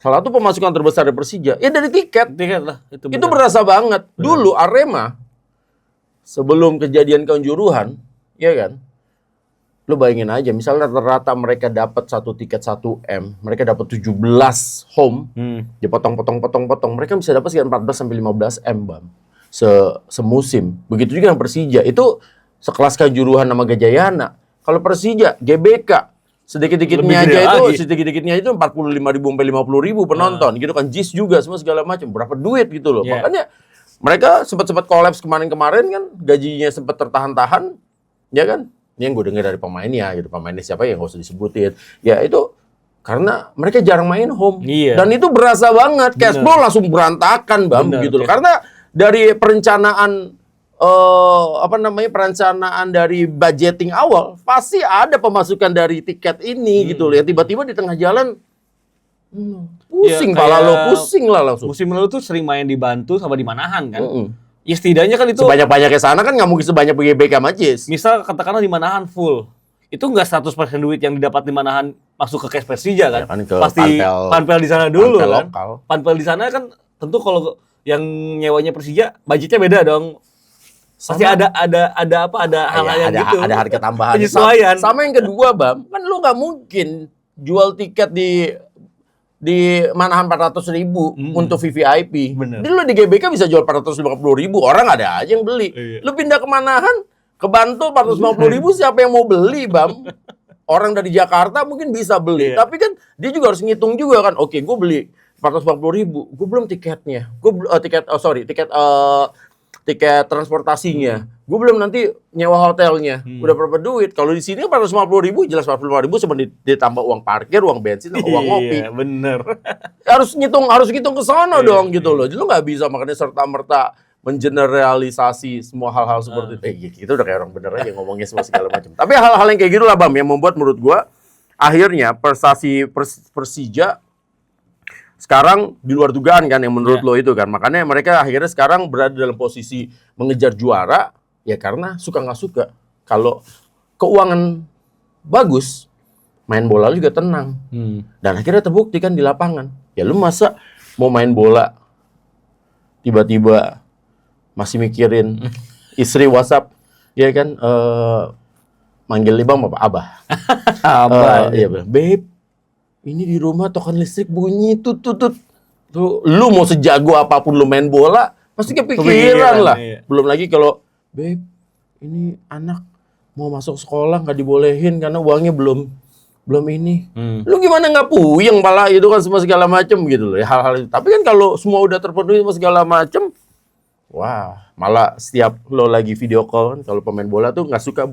salah satu pemasukan terbesar dari Persija ya dari tiket lah. Itu berasa banget. Dulu Arema sebelum kejadian Kanjuruhan, ya kan? Lo bayangin aja, misalnya rata-rata mereka dapat 1 tiket 1M, mereka dapat 17 home, dipotong-potong, mereka bisa dapat sekitar 14 sampai 15 M, Bam. Semusim. Begitu juga yang Persija, itu sekelas Kanjuruhan sama Gajayana. Kalau Persija, GBK, sedikit-dikitnya itu 45.000 sampai 50.000 penonton, gitu kan. JIS juga semua segala macam, berapa duit gitu loh. Makanya mereka sempat kolaps kemarin kan, gajinya sempat tertahan-tahan, ya kan? Ini yang gue dengar dari pemainnya gitu. Pemainnya siapa yang nggak usah disebutin. Ya itu karena mereka jarang main home. Dan itu berasa banget. Cash flow langsung berantakan, Bam, gitu loh. Karena dari perencanaan perencanaan dari budgeting awal pasti ada pemasukan dari tiket ini gitu loh. Ya tiba-tiba di tengah jalan pusing pusing lah langsung. Musim lalu tuh sering main di Bantu sama di Manahan kan. Ya setidaknya kan itu sebanyak-banyaknya sana kan nggak mungkin sebanyak GBK Majis. Misal katakanlah di Manahan full, itu nggak 100% duit yang didapat di Manahan masuk ke cash Persija kan? Ya kan ke pasti panpel di sana dulu kan. Lokal. Panpel di sana kan tentu kalau yang nyewanya Persija budgetnya beda dong. Pasti ada hal-hal yang gitu. Ada harga tambahan. Penyesuaian. Sama yang kedua, Bam, kan lu nggak mungkin jual tiket di Manahan 400.000 untuk VVIP. Bener. Jadi lu di GBK bisa jual 450.000, orang ada aja yang beli. Lu pindah ke Manahan, ke Bantul 450.000, siapa yang mau beli, Bam? Orang dari Jakarta mungkin bisa beli, tapi kan dia juga harus ngitung juga kan. Oke, gue beli 450.000, gue belum tiketnya. Tiket transportasinya. Gue belum nanti nyewa hotelnya. Udah berapa duit? Kalau di sini 450.000, jelas 45.000 cuma ditambah uang parkir, uang bensin, uang ngopi. Iya, bener. harus ngitung ke sono dong gitu loh. Jadi lu nggak bisa makanya serta-merta mengeneralisasi semua hal-hal seperti itu. Kita udah kayak orang bener aja ngomongnya semua segala macam. Tapi hal-hal yang kayak gitu lah, Bam, yang membuat menurut gua akhirnya prestasi Persija sekarang di luar dugaan kan yang menurut lo itu kan. Makanya mereka akhirnya sekarang berada dalam posisi mengejar juara ya karena suka nggak suka. Kalau keuangan bagus, main bola juga tenang. Dan akhirnya terbukti kan di lapangan. Ya lu masa mau main bola tiba-tiba masih mikirin istri WhatsApp, ya kan manggil Libang apa Abah. Abah. Iya, babe. Ini di rumah token listrik bunyi tut. Tuh, lu mau sejago apapun lu main bola, pasti kepikiran lah. Iya. Belum lagi kalau, babe, ini anak mau masuk sekolah nggak dibolehin karena uangnya belum ini. Lu gimana nggak puyeng pala itu kan semua segala macem gitu loh. Ya, hal-hal itu. Tapi kan kalau semua udah terpenuhi semua segala macem, wah, malah setiap lo lagi video call kan kalau pemain bola tuh nggak suka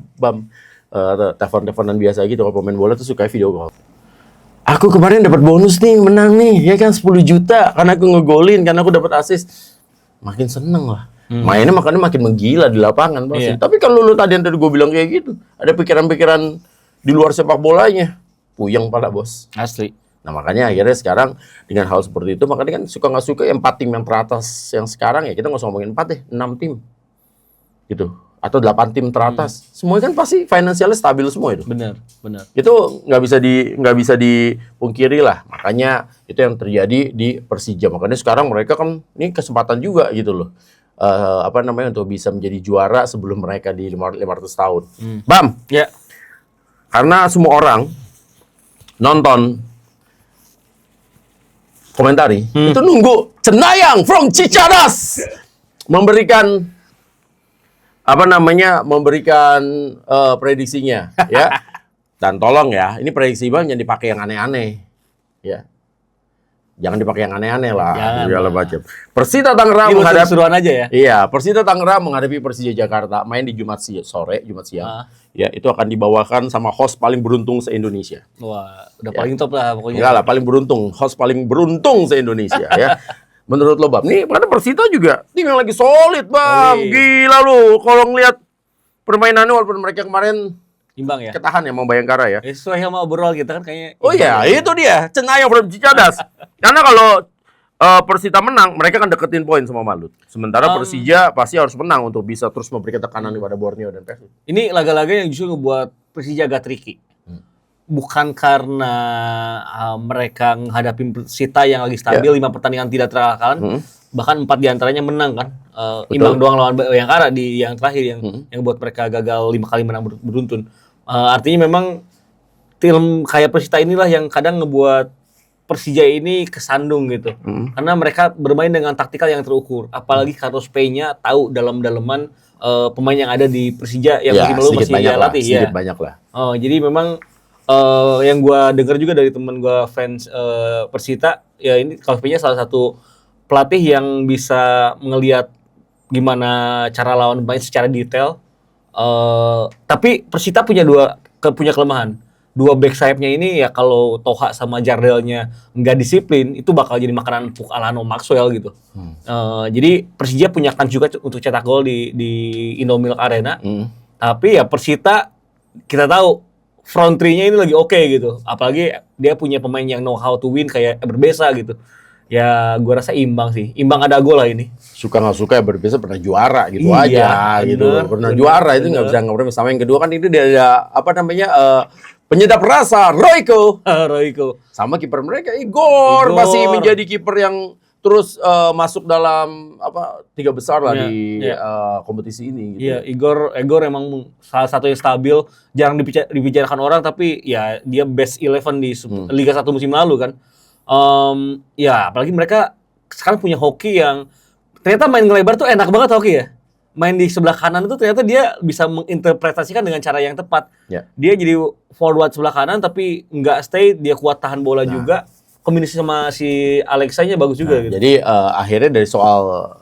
telepon-teleponan biasa gitu. Kalau pemain bola tuh suka video call. Aku kemarin dapat bonus nih, menang nih, ya kan 10 juta karena aku ngegolin, karena aku dapat assist. Makin seneng lah. Mainnya makanya makin menggila di lapangan pasti. Iya. Tapi kalau lu tadi gue bilang kayak gitu, ada pikiran-pikiran di luar sepak bolanya, puyeng pala bos. Asli. Nah makanya akhirnya sekarang dengan hal seperti itu, makanya kan suka nggak suka 4 tim yang teratas yang sekarang ya kita nggak usah ngomongin 4 deh, 6 tim gitu. Atau 8 tim teratas, semuanya kan pasti finansialnya stabil semua itu. Benar. Itu nggak bisa dipungkiri lah. Makanya itu yang terjadi di Persija. Makanya sekarang mereka kan ini kesempatan juga gitu loh. Untuk bisa menjadi juara sebelum mereka di 500 tahun. Bam. Ya. Karena semua orang nonton komentari itu nunggu Cenayang from Cicadas memberikan prediksinya ya. Dan tolong ya, ini prediksi Bang jangan dipakai yang aneh-aneh ya. Jangan dipakai yang aneh-aneh lah. Segala macam. Persita Tangerang menghadapi seruan aja ya. Iya, Persita Tangerang menghadapi Persija Jakarta main di Jumat siang. Ya, itu akan dibawakan sama host paling beruntung se-Indonesia. Wah, udah paling top lah pokoknya. Enggak lah, paling beruntung, host paling beruntung se-Indonesia ya. Menurut lo, Bam, nih karena Persita juga tim yang lagi solid, Bam. Gila lu, kalau ngeliat permainannya walaupun mereka kemarin imbang ya. ketahan ya sama Bayangkara ya. Sesuai sama obrolan kita kan kayaknya. Oh iya, itu dia, Cenayang from Cicadas. Karena kalau Persita menang, mereka kan deketin poin sama Malut. Sementara Persija pasti harus menang untuk bisa terus memberikan tekanan kepada Borneo dan Persib. Ini laga-laga yang justru ngebuat Persija agak tricky. Bukan karena mereka menghadapi Persita yang lagi stabil, 5 pertandingan tidak terkalahkan, bahkan 4 diantaranya menang kan. Imbang doang lawan Bayangkara di yang terakhir yang buat mereka gagal 5 kali menang beruntun. Artinya memang tim kayak Persita inilah yang kadang ngebuat Persija ini kesandung gitu. Karena mereka bermain dengan taktikal yang terukur. Apalagi Carlos Peña tahu dalam-daleman pemain yang ada di Persija yang musim lalu masih dia latih. Sedikit banyak lah. Jadi memang yang gue dengar juga dari temen gue fans Persita, ya ini Carlos Peña salah satu pelatih yang bisa ngelihat gimana cara lawan main secara detail. Tapi Persita punya kelemahan. 2 back sayapnya ini ya kalau Toha sama Jardelnya nggak disiplin, itu bakal jadi makanan empuk Alano Maxwell gitu. Jadi Persija punya kans juga untuk cetak gol di Indomilk Arena. Tapi ya Persita kita tahu front three-nya ini lagi oke gitu. Apalagi dia punya pemain yang know how to win kayak Berbesa gitu. Ya gua rasa imbang sih. Imbang ada gol lah ini. Suka nggak suka ya Berbesa pernah juara gitu aja gitu. Pernah juara itu nggak bisa ngobrol. Sama yang kedua kan itu dia ada penyedap rasa Royko. Sama kiper mereka Igor masih menjadi kiper yang terus masuk dalam 3 besar lah di kompetisi ini gitu. Iya, Igor emang salah satu yang stabil, jarang dibicarakan orang, tapi ya dia best 11 di Liga 1 musim lalu kan. Ya apalagi mereka sekarang punya hoki yang ternyata main ngelebar tuh enak banget hoki ya. Main di sebelah kanan itu ternyata dia bisa menginterpretasikan dengan cara yang tepat. Dia jadi forward sebelah kanan tapi nggak stay, dia kuat tahan bola juga. Kombinasi sama si Alexanya bagus juga gitu. Jadi akhirnya dari soal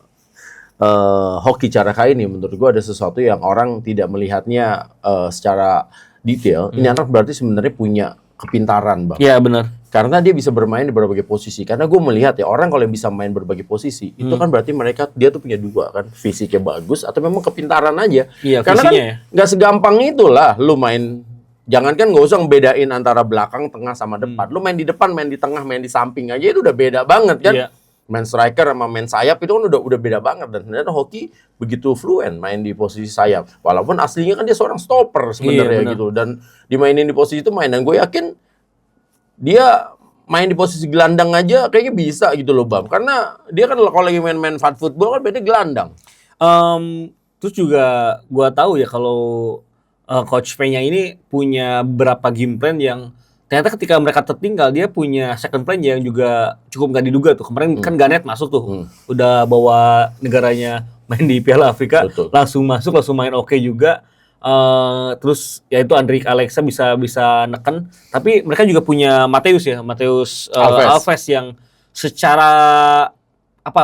hoki cara kayak ini menurut gua ada sesuatu yang orang tidak melihatnya secara detail. Ini anak berarti sebenarnya punya kepintaran, Bang. Iya, benar. Karena dia bisa bermain di berbagai posisi. Karena gue melihat ya orang kalau bisa main berbagai posisi, itu kan berarti dia tuh punya 2 kan, fisiknya bagus atau memang kepintaran aja. Iya, karena kan visinya ya. nggak segampang itulah lu main jangankan nggak usah ngebedain antara belakang, tengah sama depan. Lu main di depan, main di tengah, main di samping aja itu udah beda banget kan. Iya. Main striker sama main sayap itu kan udah beda banget, dan ternyata Hoki begitu fluent main di posisi sayap. Walaupun aslinya kan dia seorang stopper sebenarnya Iya, gitu, dan dimainin di posisi itu main, dan gue yakin dia main di posisi gelandang aja kayaknya bisa gitu loh Bam. Karena dia kan kalau lagi main fat football kan berarti gelandang. Terus juga gua tahu ya kalau Coach Peña ini punya berapa game plan yang ternyata ketika mereka tertinggal dia punya second plan yang juga cukup nggak diduga tuh. Kemarin kan Garnet masuk tuh, udah bawa negaranya main di Piala Afrika, Betul. langsung masuk, langsung main oke juga. Terus ya itu Andrik Alexa bisa neken, tapi mereka juga punya Mateus Alves yang secara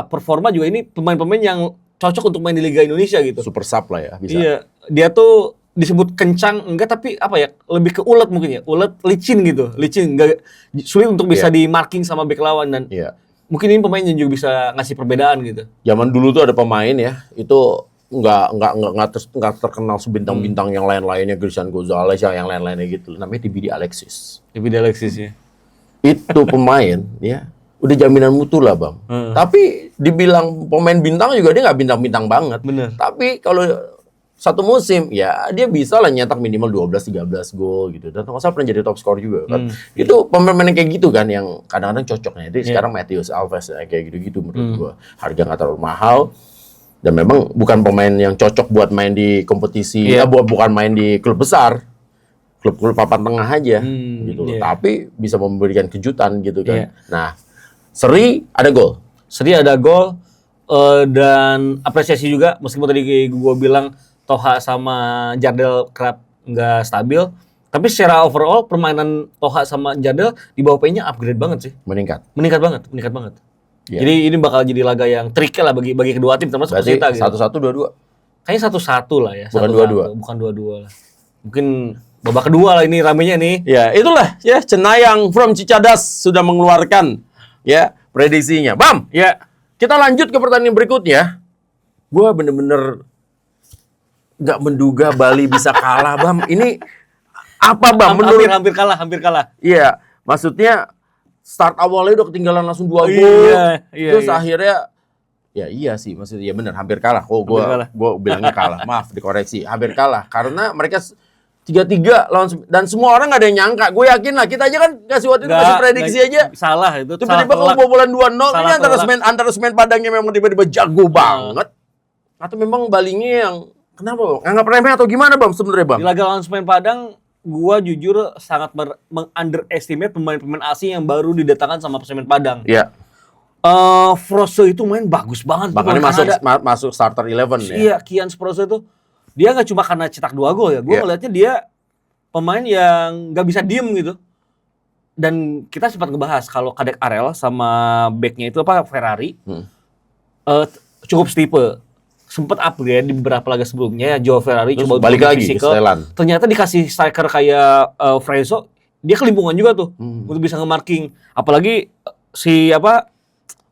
performa juga ini pemain-pemain yang cocok untuk main di Liga Indonesia gitu. Super sub lah ya bisa. Iya, dia tuh disebut kencang enggak, tapi lebih ke ulet mungkin ya, ulet licin gitu, enggak sulit untuk bisa di marking sama bek lawan, dan mungkin ini pemain yang juga bisa ngasih perbedaan gitu. Zaman dulu tuh ada pemain ya, itu nggak terkenal sebintang-bintang yang lain-lainnya, Christian Gonzalez yang lain-lainnya gitu. Namanya TBD Alexis. TBD Alexis ya. Itu pemain ya udah jaminan mutu lah Bang. Tapi dibilang pemain bintang juga dia nggak bintang-bintang banget. Bener. Tapi kalau satu musim ya dia bisa lah nyetak minimal 12-13 gol gitu. Dan nggak salah pernah jadi top skor juga kan. Itu pemain-pemain yang kayak gitu kan yang kadang-kadang cocoknya. Jadi sekarang Mateus Alves kayak gitu-gitu menurut gua. Harga nggak terlalu mahal. Dan memang bukan pemain yang cocok buat main di kompetisi, bukan main di klub besar, klub-klub papan tengah aja, gitu loh. Tapi bisa memberikan kejutan gitu kan. Nah, Seri ada gol, dan apresiasi juga, meskipun tadi gue bilang Toha sama Jardel kerap nggak stabil, tapi secara overall permainan Toha sama Jardel di bawah P-nya upgrade banget sih, meningkat banget. Yeah. Jadi ini bakal jadi laga yang tricky lah bagi kedua tim, termasuk Persita gitu. 1-1, 2-2. Kayaknya 1-1 lah ya. Bukan 2-2 lah. Mungkin babak kedua lah ini ramenya nih. Ya, itulah ya Cenayang from Cicadas sudah mengeluarkan ya prediksinya. Bam, ya kita lanjut ke pertandingan berikutnya. Gua bener-bener nggak menduga Bali bisa kalah, Bam. Ini apa, Bam? Hampir kalah. Iya, maksudnya start awalnya udah ketinggalan langsung 2 gol. Terus akhirnya iya sih, maksudnya benar hampir kalah. Gua bilangnya kalah. Maaf dikoreksi. Hampir kalah karena mereka 3-3 lawan, dan semua orang nggak ada yang nyangka. Gue yakin lah, kita aja kan waktu itu kasih prediksi aja. Salah itu. Tiba-tiba kebobolan 2-0. Ini antara semen Padangnya memang tiba-tiba jago banget. Atau memang Balinya yang kenapa? Nganggap remeh atau gimana, Bam, sebenarnya, Bam? Di laga lawan Semen Padang, gua jujur sangat meng-underestimate pemain-pemain asing yang baru didatangkan sama Semen Padang. Iya. Froso itu main bagus banget. Bahkan masuk starter 11 ya. Iya, Kian Froso itu dia nggak cuma karena cetak 2 gol ya. Gua ngelihatnya dia pemain yang nggak bisa diem gitu. Dan kita sempat ngebahas kalau Kadek Arel sama backnya itu Ferrari cukup stipe. Sempat upgrade di beberapa laga sebelumnya, Joao Ferrari terus coba balik lagi ke Thailand. Ternyata dikasih striker kayak Frezzo, dia kelimpungan juga tuh untuk bisa nge-marking. Apalagi si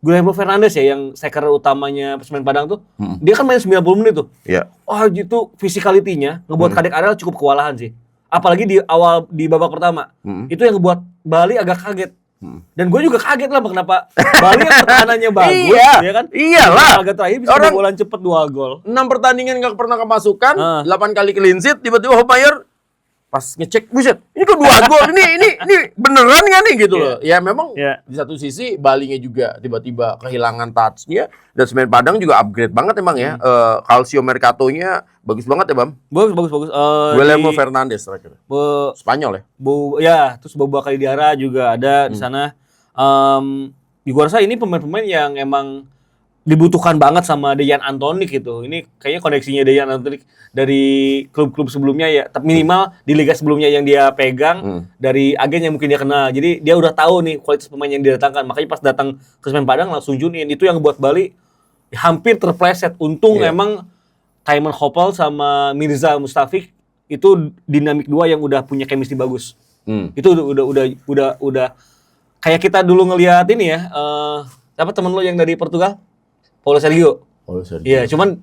Guillermo Fernandes ya, yang striker utamanya Semen Padang tuh, dia kan main 90 menit tuh. Iya. Wah, gitu physicality-nya ngebuat Kadek Arel cukup kewalahan sih. Apalagi di babak pertama. Itu yang ngebuat Bali agak kaget. Dan gue juga kaget lah kenapa Bali yang pertahanannya bagus, ya kan? Iyalah. Laga terakhir bisa kebobolan cepet 2 gol. 6 pertandingan nggak pernah kemasukan, 8 kali clean sheet, tiba-tiba Hoffmeier pas ngecek, buset, ini kok 2 gol, ini beneran nggak nih gitu loh. Ya memang di satu sisi Balinya juga tiba-tiba kehilangan touch-nya, dan Semen Padang juga upgrade banget emang ya. Calcio Mercato-nya bagus banget ya, Bam. Bagus. Guillermo Fernandes terakhir. Spanyol ya. Terus beberapa kali Diarra juga ada di sana. Gua rasa ini pemain-pemain yang emang dibutuhkan banget sama Dejan Antonik gitu. Ini kayaknya koneksinya Dejan Antonik dari klub-klub sebelumnya ya, tapi minimal di liga sebelumnya yang dia pegang, dari agen yang mungkin dia kenal. Jadi dia udah tahu nih kualitas pemain yang didatangkan. Makanya pas datang ke Semen Padang langsung junin. Itu yang buat Bali hampir terpleset. Untung emang Taiman Hopel sama Mirza Mustafik itu dinamik dua yang udah punya chemistry bagus. Itu udah kayak kita dulu ngelihat ini ya, siapa temen lo yang dari Portugal? Paulo Sergio. Iya, cuman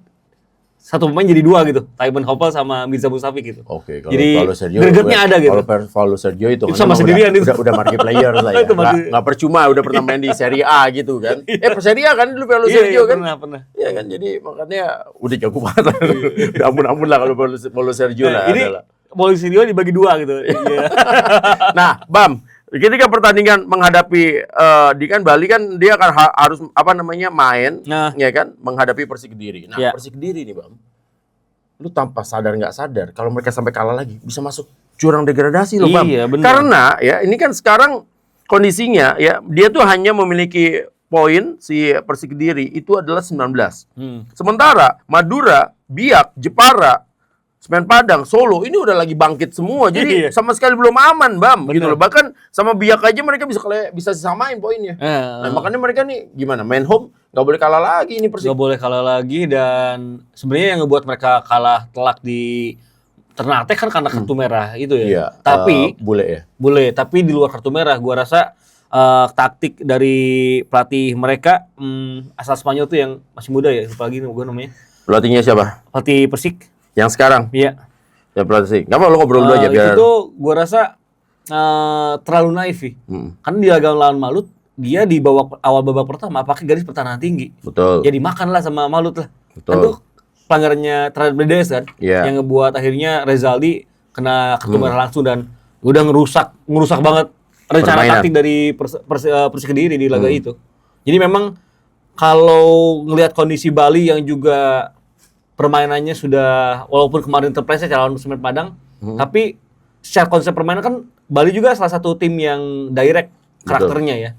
satu pemain jadi dua gitu. Taiman Hopel sama Mirza Mustafi gitu. Oke, kalau Jadi Paulo Sergio, gregetnya ada gitu. Kalau Paulo Sergio itu sama sendirian itu. udah marquee player lah ya. Itu masih- Nggak percuma udah pernah main di Serie A gitu kan. Serie A kan dulu Paulo Iya, Sergio kan. pernah. Iya kan, jadi makanya udah jago banget lah. Udah ampun-ampun lah kalau Paulo Sergio lah Ini adalah. Paulo Sergio dibagi dua gitu. Iya. Nah, Bam, ketika pertandingan menghadapi di kan Bali kan dia akan harus apa namanya main, Nah. ya kan, menghadapi Persik Kediri. Nah, Ya. Persik Kediri nih, Bam. Lu tanpa sadar nggak sadar, kalau mereka sampai kalah lagi bisa masuk jurang degradasi loh, Bam. Iya, benar. Karena ya ini kan sekarang kondisinya ya dia tuh hanya memiliki poin si Persik Kediri itu adalah 19. Sementara Madura, Biak, Jepara, Semen Padang, Solo ini udah lagi bangkit semua. Jadi Iya. sama sekali belum aman, Bam. Gitu Bener. loh. Bahkan sama Biak aja mereka bisa samain poinnya. Nah, makanya mereka nih gimana? Main home nggak boleh kalah lagi ini Persik. Nggak boleh kalah lagi, dan sebenarnya yang ngebuat mereka kalah telak di Ternate kan karena kartu merah itu ya. Iya. Tapi Bule ya. boleh, tapi di luar kartu merah gua rasa taktik dari pelatih mereka asal Spanyol tuh yang masih muda ya, lupa lagi gua namanya. Pelatihnya siapa? Pelatih Persik. Yang sekarang? Iya. Ya pelatih. Nggak apa lo ngobrol dulu aja biar. Itu tuh gua rasa terlalu naif sih. Karena di laga lawan Malut dia di awal babak pertama pakai garis pertahanan tinggi. Betul. Jadi makan lah sama Malut lah. Betul. Kan tuh pelanggarannya terhadap Bledes kan, Iya. yang ngebuat akhirnya Rezaldi kena kartu merah langsung dan udah ngerusak banget rencana Permainan. taktik dari Persik Kediri di laga itu. Jadi memang kalau ngelihat kondisi Bali yang juga permainannya sudah, walaupun kemarin terpleset lawan Semen Padang, tapi secara konsep permainan kan Bali juga salah satu tim yang direct karakternya ya.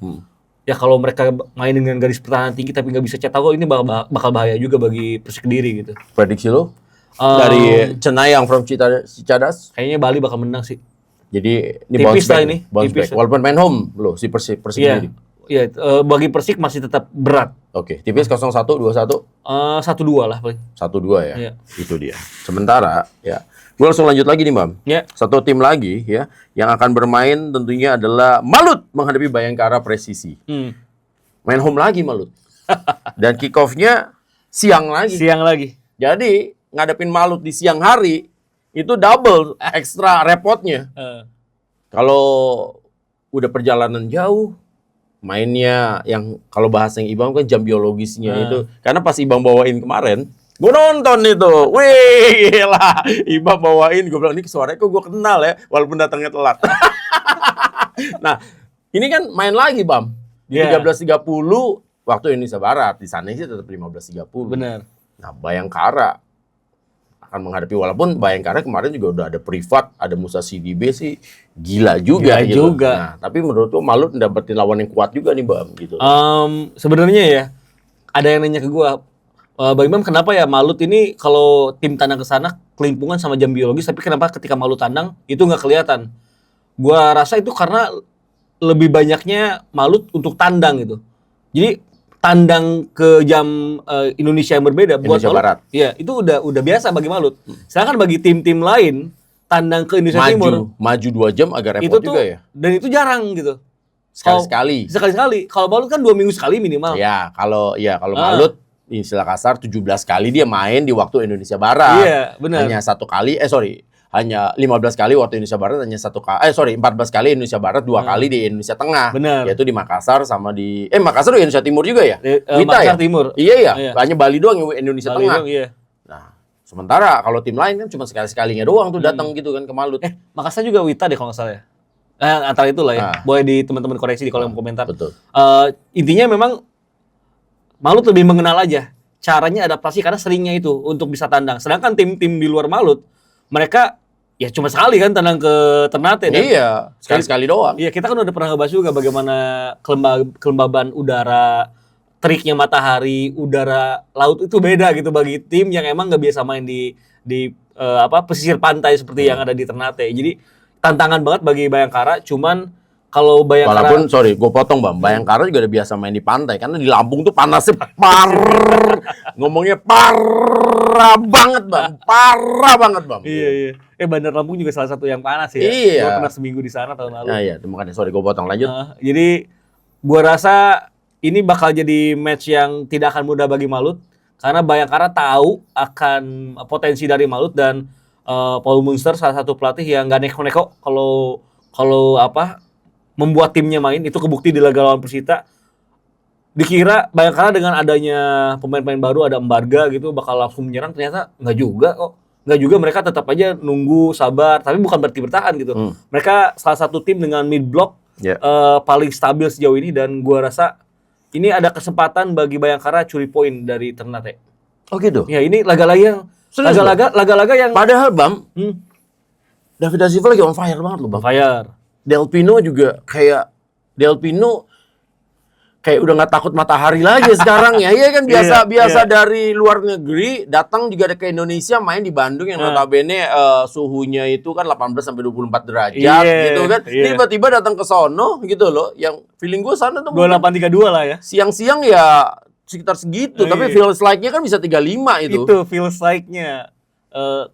Ya kalau mereka main dengan garis pertahanan tinggi tapi nggak bisa cetak gol, ini bakal bahaya juga bagi Persik Kediri gitu. Prediksi lo? Dari Cenayang from Cicadas? Kayaknya Bali bakal menang sih. Jadi ini Tipis bounce back lah ini, nih, bounce tipis back. lah. Walaupun main home lo si Persik Iya. Kediri. Iya, bagi Persik masih tetap berat. Oke, tipis 0-1, 2-1, 1-2 lah paling. 1-2 ya. Iya. Itu dia. Sementara ya, gue langsung lanjut lagi nih, Bam. Ya. Satu tim lagi ya yang akan bermain tentunya adalah Malut menghadapi Bayangkara Presisi. Main home lagi Malut. Dan kick off-nya siang lagi. Siang lagi. Jadi ngadepin Malut di siang hari itu double ekstra repotnya. Kalau udah perjalanan jauh, mainnya yang kalau bahasanya Ibang kan jam biologisnya itu. Karena pas Ibang bawain kemarin, gue nonton itu. Wih, lah. Ibang bawain, gue bilang, ini suaranya kok gue kenal ya, walaupun datangnya telat. Nah, ini kan main lagi, Bam. Di 13.30 waktu Indonesia Barat. Di sana sih tetap 15.30. Benar. Nah, Bayangkara akan menghadapi, walaupun Bayangkara kemarin juga udah ada Privat, ada Musa Sidibe sih gila juga. Gila gitu. juga. Nah, tapi menurut lo Malut dapetin lawan yang kuat juga nih, Bam, gitu. Sebenarnya ya, ada yang nanya ke gua, Bang Imam, kenapa ya Malut ini kalau tim tandang ke sana kelimpungan sama jam biologis, tapi kenapa ketika Malut tandang itu nggak kelihatan? Gua rasa itu karena lebih banyaknya Malut untuk tandang gitu. Jadi tandang ke jam Indonesia yang berbeda buat Indonesia Malut, Barat. iya, itu udah biasa bagi Malut. Sedangkan bagi tim-tim lain tandang ke Indonesia Timur Maju 2 jam agak itu repot tuh juga ya. dan itu jarang gitu. Sekali-sekali. Sekali-sekali. Kalau Malut kan 2 minggu sekali minimal. Ya, kalau Malut istilah kasar 17 kali dia main di waktu Indonesia Barat. Iya, benar. Hanya 1 kali, hanya 15 kali waktu Indonesia Barat, hanya 14 kali Indonesia Barat, 2 kali di Indonesia Tengah. Benar. Yaitu di Makassar sama di Makassar di Indonesia Timur juga ya? Wita Makassar ya? Timur. Iya ya, Iya. hanya Bali doang yang Indonesia Bali Tengah. dong, iya. Nah, sementara kalau tim lain kan cuma sekali-sekalinya doang tuh datang gitu kan ke Malut. Makassar juga Wita deh kalau nggak salah ya. Antara itulah ya. Boleh di teman-teman koreksi di kolom komentar. Betul. Intinya memang Malut lebih mengenal aja caranya adaptasi karena seringnya itu untuk bisa tandang. Sedangkan tim-tim di luar Malut, mereka ya cuma sekali kan tandang ke Ternate. Dan Iya, sekali-sekali doang. Iya, kita kan udah pernah ngebahas juga bagaimana kelembaban udara, teriknya matahari, udara laut itu beda gitu bagi tim yang emang nggak biasa main di pesisir pantai seperti yang ada di Ternate. Jadi tantangan banget bagi Bayangkara. Cuman kalau Bayangkara, Walaupun, gue potong, Bang. Bayangkara juga udah biasa main di pantai. Karena di Lampung tuh panasnya ngomongnya parah banget, Bang. Parah banget, Bang. iya. Bandar Lampung juga salah satu yang panas ya. Iya. Gua pernah seminggu di sana tahun lalu. Nah, iya, makanya gue potong. Lanjut. Jadi gua rasa ini bakal jadi match yang tidak akan mudah bagi Malut Karena Bayangkara tahu akan potensi dari Malut dan Paul Munster salah satu pelatih yang nggak neko-neko kalau membuat timnya main. Itu kebukti di laga lawan Persita. Dikira Bayangkara dengan adanya pemain-pemain baru, ada Embarga gitu, bakal langsung menyerang. Ternyata nggak juga kok. Nggak juga, mereka tetap aja nunggu, sabar. Tapi bukan berarti bertahan gitu. Mereka salah satu tim dengan mid-block paling stabil sejauh ini. Dan gua rasa ini ada kesempatan bagi Bayangkara curi poin dari Ternate. Oh gitu? Ya ini laga-laga yang... Padahal Bam, David da Silva lagi on fire banget loh Bam. Fire. Del Pino juga kayak udah nggak takut matahari lagi sekarang ya. Iya kan biasa dari luar negeri datang juga ada ke Indonesia main di Bandung yang notabene suhunya itu kan 18 sampai 24 derajat gitu kan. Tiba-tiba datang ke sono gitu loh. Yang feeling gue sana tuh 28-32 lah ya. Siang-siang ya sekitar segitu, tapi feels like-nya kan bisa 35 itu. Itu feels like-nya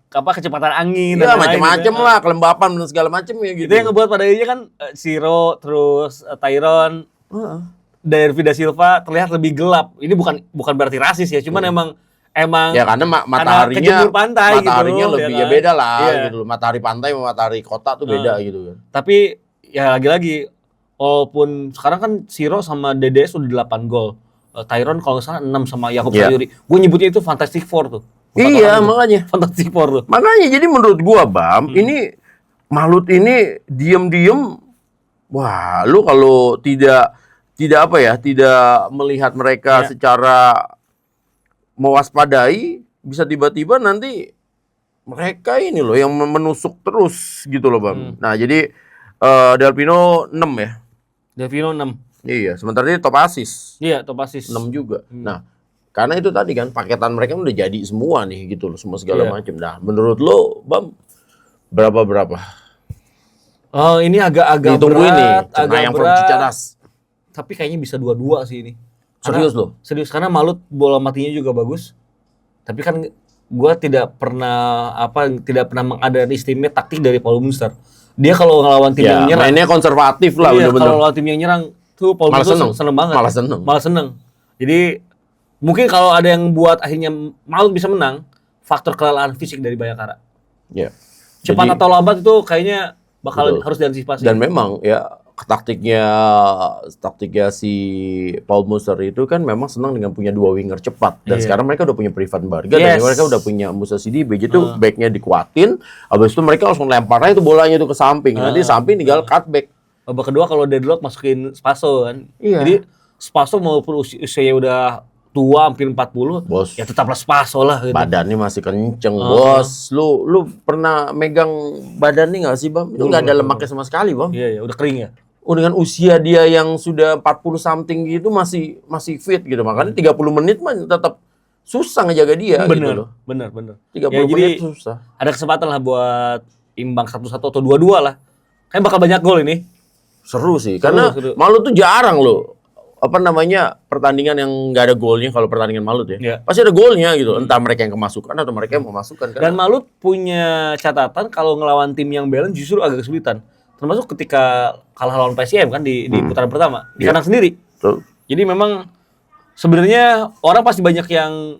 kecepatan angin ya, macam-macam lah, kelembapan dan segala macam ya gitu. Itu yang ngebuat pada akhirnya kan Siro terus Tyron David da Silva terlihat lebih gelap. Ini bukan berarti rasis ya, cuman emang ya karena mataharinya lebih ya kan? Beda lah gitu loh. Matahari pantai sama matahari kota tuh beda gitu kan. Tapi ya lagi-lagi walaupun sekarang kan Siro sama DDS udah 8 gol. Tyron kalau nggak salah 6 sama Yakob Sayuri. Gue nyebutnya itu Fantastic Four tuh. Iya, makanya Fantastic Four tuh. Makanya jadi menurut gua Bam, ini Malut ini diem-diem, wah lu kalau tidak melihat mereka secara mewaspadai, bisa tiba-tiba nanti mereka ini loh yang menusuk terus gitu loh Bam. Nah jadi Del Pino 6 ya. Del Pino 6. Iya, sementara ini top assist. Iya, top assist 6 juga. Nah, karena itu tadi kan paketan mereka udah jadi semua nih gitu loh, semua segala macam. Nah, menurut lo Bam berapa? Oh, ini agak ditunggu berat, ini, agak yang berat. from Cicadas. Tapi kayaknya bisa 2-2 sih ini. Serius lo? Serius, karena Malut bola matinya juga bagus. Tapi kan gua tidak pernah underestimate taktik dari Paul Munster. Dia kalau ngelawan tim yang nyerang, mainnya konservatif lah bener-bener. Kalau ngelawan tim yang nyerang tuh Paul Munster seneng banget. Malah seneng. Jadi mungkin kalau ada yang buat akhirnya Malut bisa menang, faktor kelelahan fisik dari Bayangkara. Ya. Cepat atau lambat itu kayaknya harus diantisipasi. Dan memang ya taktiknya si Paul Munster itu kan memang senang dengan punya 2 winger cepat. Dan sekarang mereka udah punya Privan Barga dan mereka udah punya Musa Sidibe. Jadi backnya dikuatin, habis itu mereka langsung lempar aja itu bolanya itu ke samping. Nanti samping tinggal cutback. Babak kedua kalau deadlock masukin Spaso kan. Iya. Jadi Spaso maupun usianya udah tua hampir 40, Bos, ya tetaplah Spaso lah gitu. Badannya masih kenceng, Bos. Lu pernah megang badannya nggak sih, Bam? Itu nggak ada lemaknya sama sekali, Bam. Iya, udah kering ya. Dengan usia dia yang sudah 40 something gitu masih fit gitu. Makanya 30 menit mah tetap susah ngejaga dia gitu loh. Bener. 30 menit susah. Ada kesempatan lah buat imbang 1-1 atau 2-2 lah. Kayak bakal banyak gol ini. Seru sih, karena Malut tuh jarang loh. Pertandingan yang nggak ada golnya kalau pertandingan Malut ya. Pasti ada golnya gitu. Entah mereka yang kemasukan atau mereka yang memasukkan. Dan Malut punya catatan kalau ngelawan tim yang balance justru agak kesulitan. Termasuk ketika kalah lawan PSM kan di putaran pertama. Di kandang sendiri. Betul. Jadi memang sebenarnya orang pasti banyak yang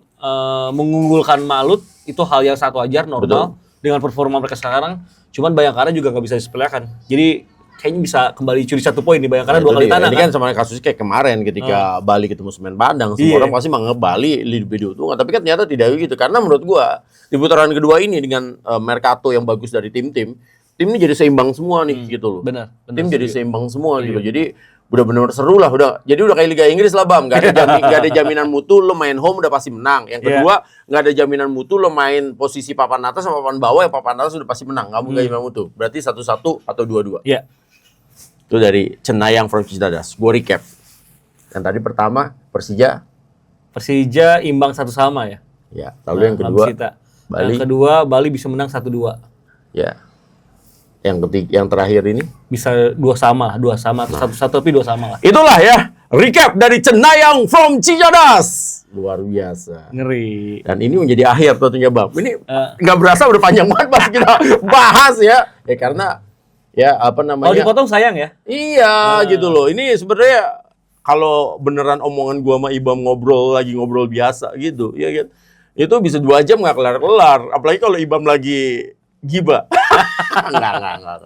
mengunggulkan Malut. Itu hal yang sangat wajar, normal. Betul. Dengan performa mereka sekarang. Cuman Bayangkara juga nggak bisa disepelekan. Jadi kayaknya bisa kembali curi 1 poin di Bayangkara 2 kali tanah. Ini kan sama kasusnya kayak kemarin ketika Bali ketemu Semen Padang. Semua orang pasti menganggap Bali lebih diuntungkan. Tapi kan ternyata tidak begitu. Karena menurut gua di putaran kedua ini dengan mercato yang bagus dari tim ini jadi seimbang semua nih gitu loh. Benar. Tim jadi seimbang semua gitu. Jadi udah benar seru lah. Jadi udah kayak Liga Inggris lah Bam. Gak ada jaminan mutu lo main home udah pasti menang. Yang kedua gak ada jaminan mutu lo main posisi papan atas sama papan bawah. Yang papan atas udah pasti menang. Gak mungkin jaminan mutu. Berarti 1-1 atau 2-2. Iya. Itu dari Cenayang from Cicadas. Gue recap. Yang tadi pertama Persija imbang 1 sama ya. Ya. Lalu yang kedua Bali. Yang kedua Bali bisa menang 1-2. Ya. Yang terakhir ini bisa 2 sama atau 1-1 tapi 2 sama lah. Itulah ya recap dari Cenayang from Cicadas. Luar biasa. Ngeri. Dan ini menjadi akhir tentunya Bang. Ini nggak berasa udah panjang banget pas kita bahas ya. Ya karena ya Kalau dipotong sayang ya. Iya gitu loh. Ini sebenarnya kalau beneran omongan gua sama Ibam ngobrol biasa gitu, ya kan? Itu bisa 2 jam nggak kelar-kelar. Apalagi kalau Ibam lagi gibah. Enggak,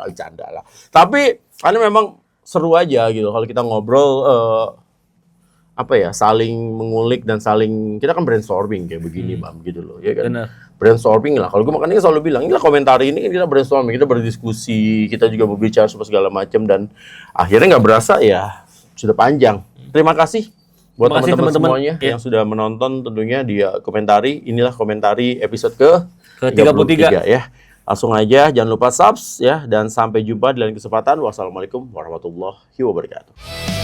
bercanda lah. Tapi karena memang seru aja gitu kalau kita ngobrol saling mengulik dan saling, kita kan brainstorming kayak begini Bam gitu loh, ya kan. Benar. Brainstorming lah. Kalau gue makanya selalu bilang, inilah komentar ini kan kita brainstorming, kita berdiskusi, kita juga berbicara segala macam dan akhirnya nggak berasa ya sudah panjang. Terima kasih buat Terima kasih, teman-teman teman-teman. semuanya Ya. yang sudah menonton, tentunya dia komentari. Inilah komentari episode ke 33. ya. Langsung aja, jangan lupa subs ya, dan sampai jumpa di lain kesempatan. Wassalamualaikum warahmatullahi wabarakatuh.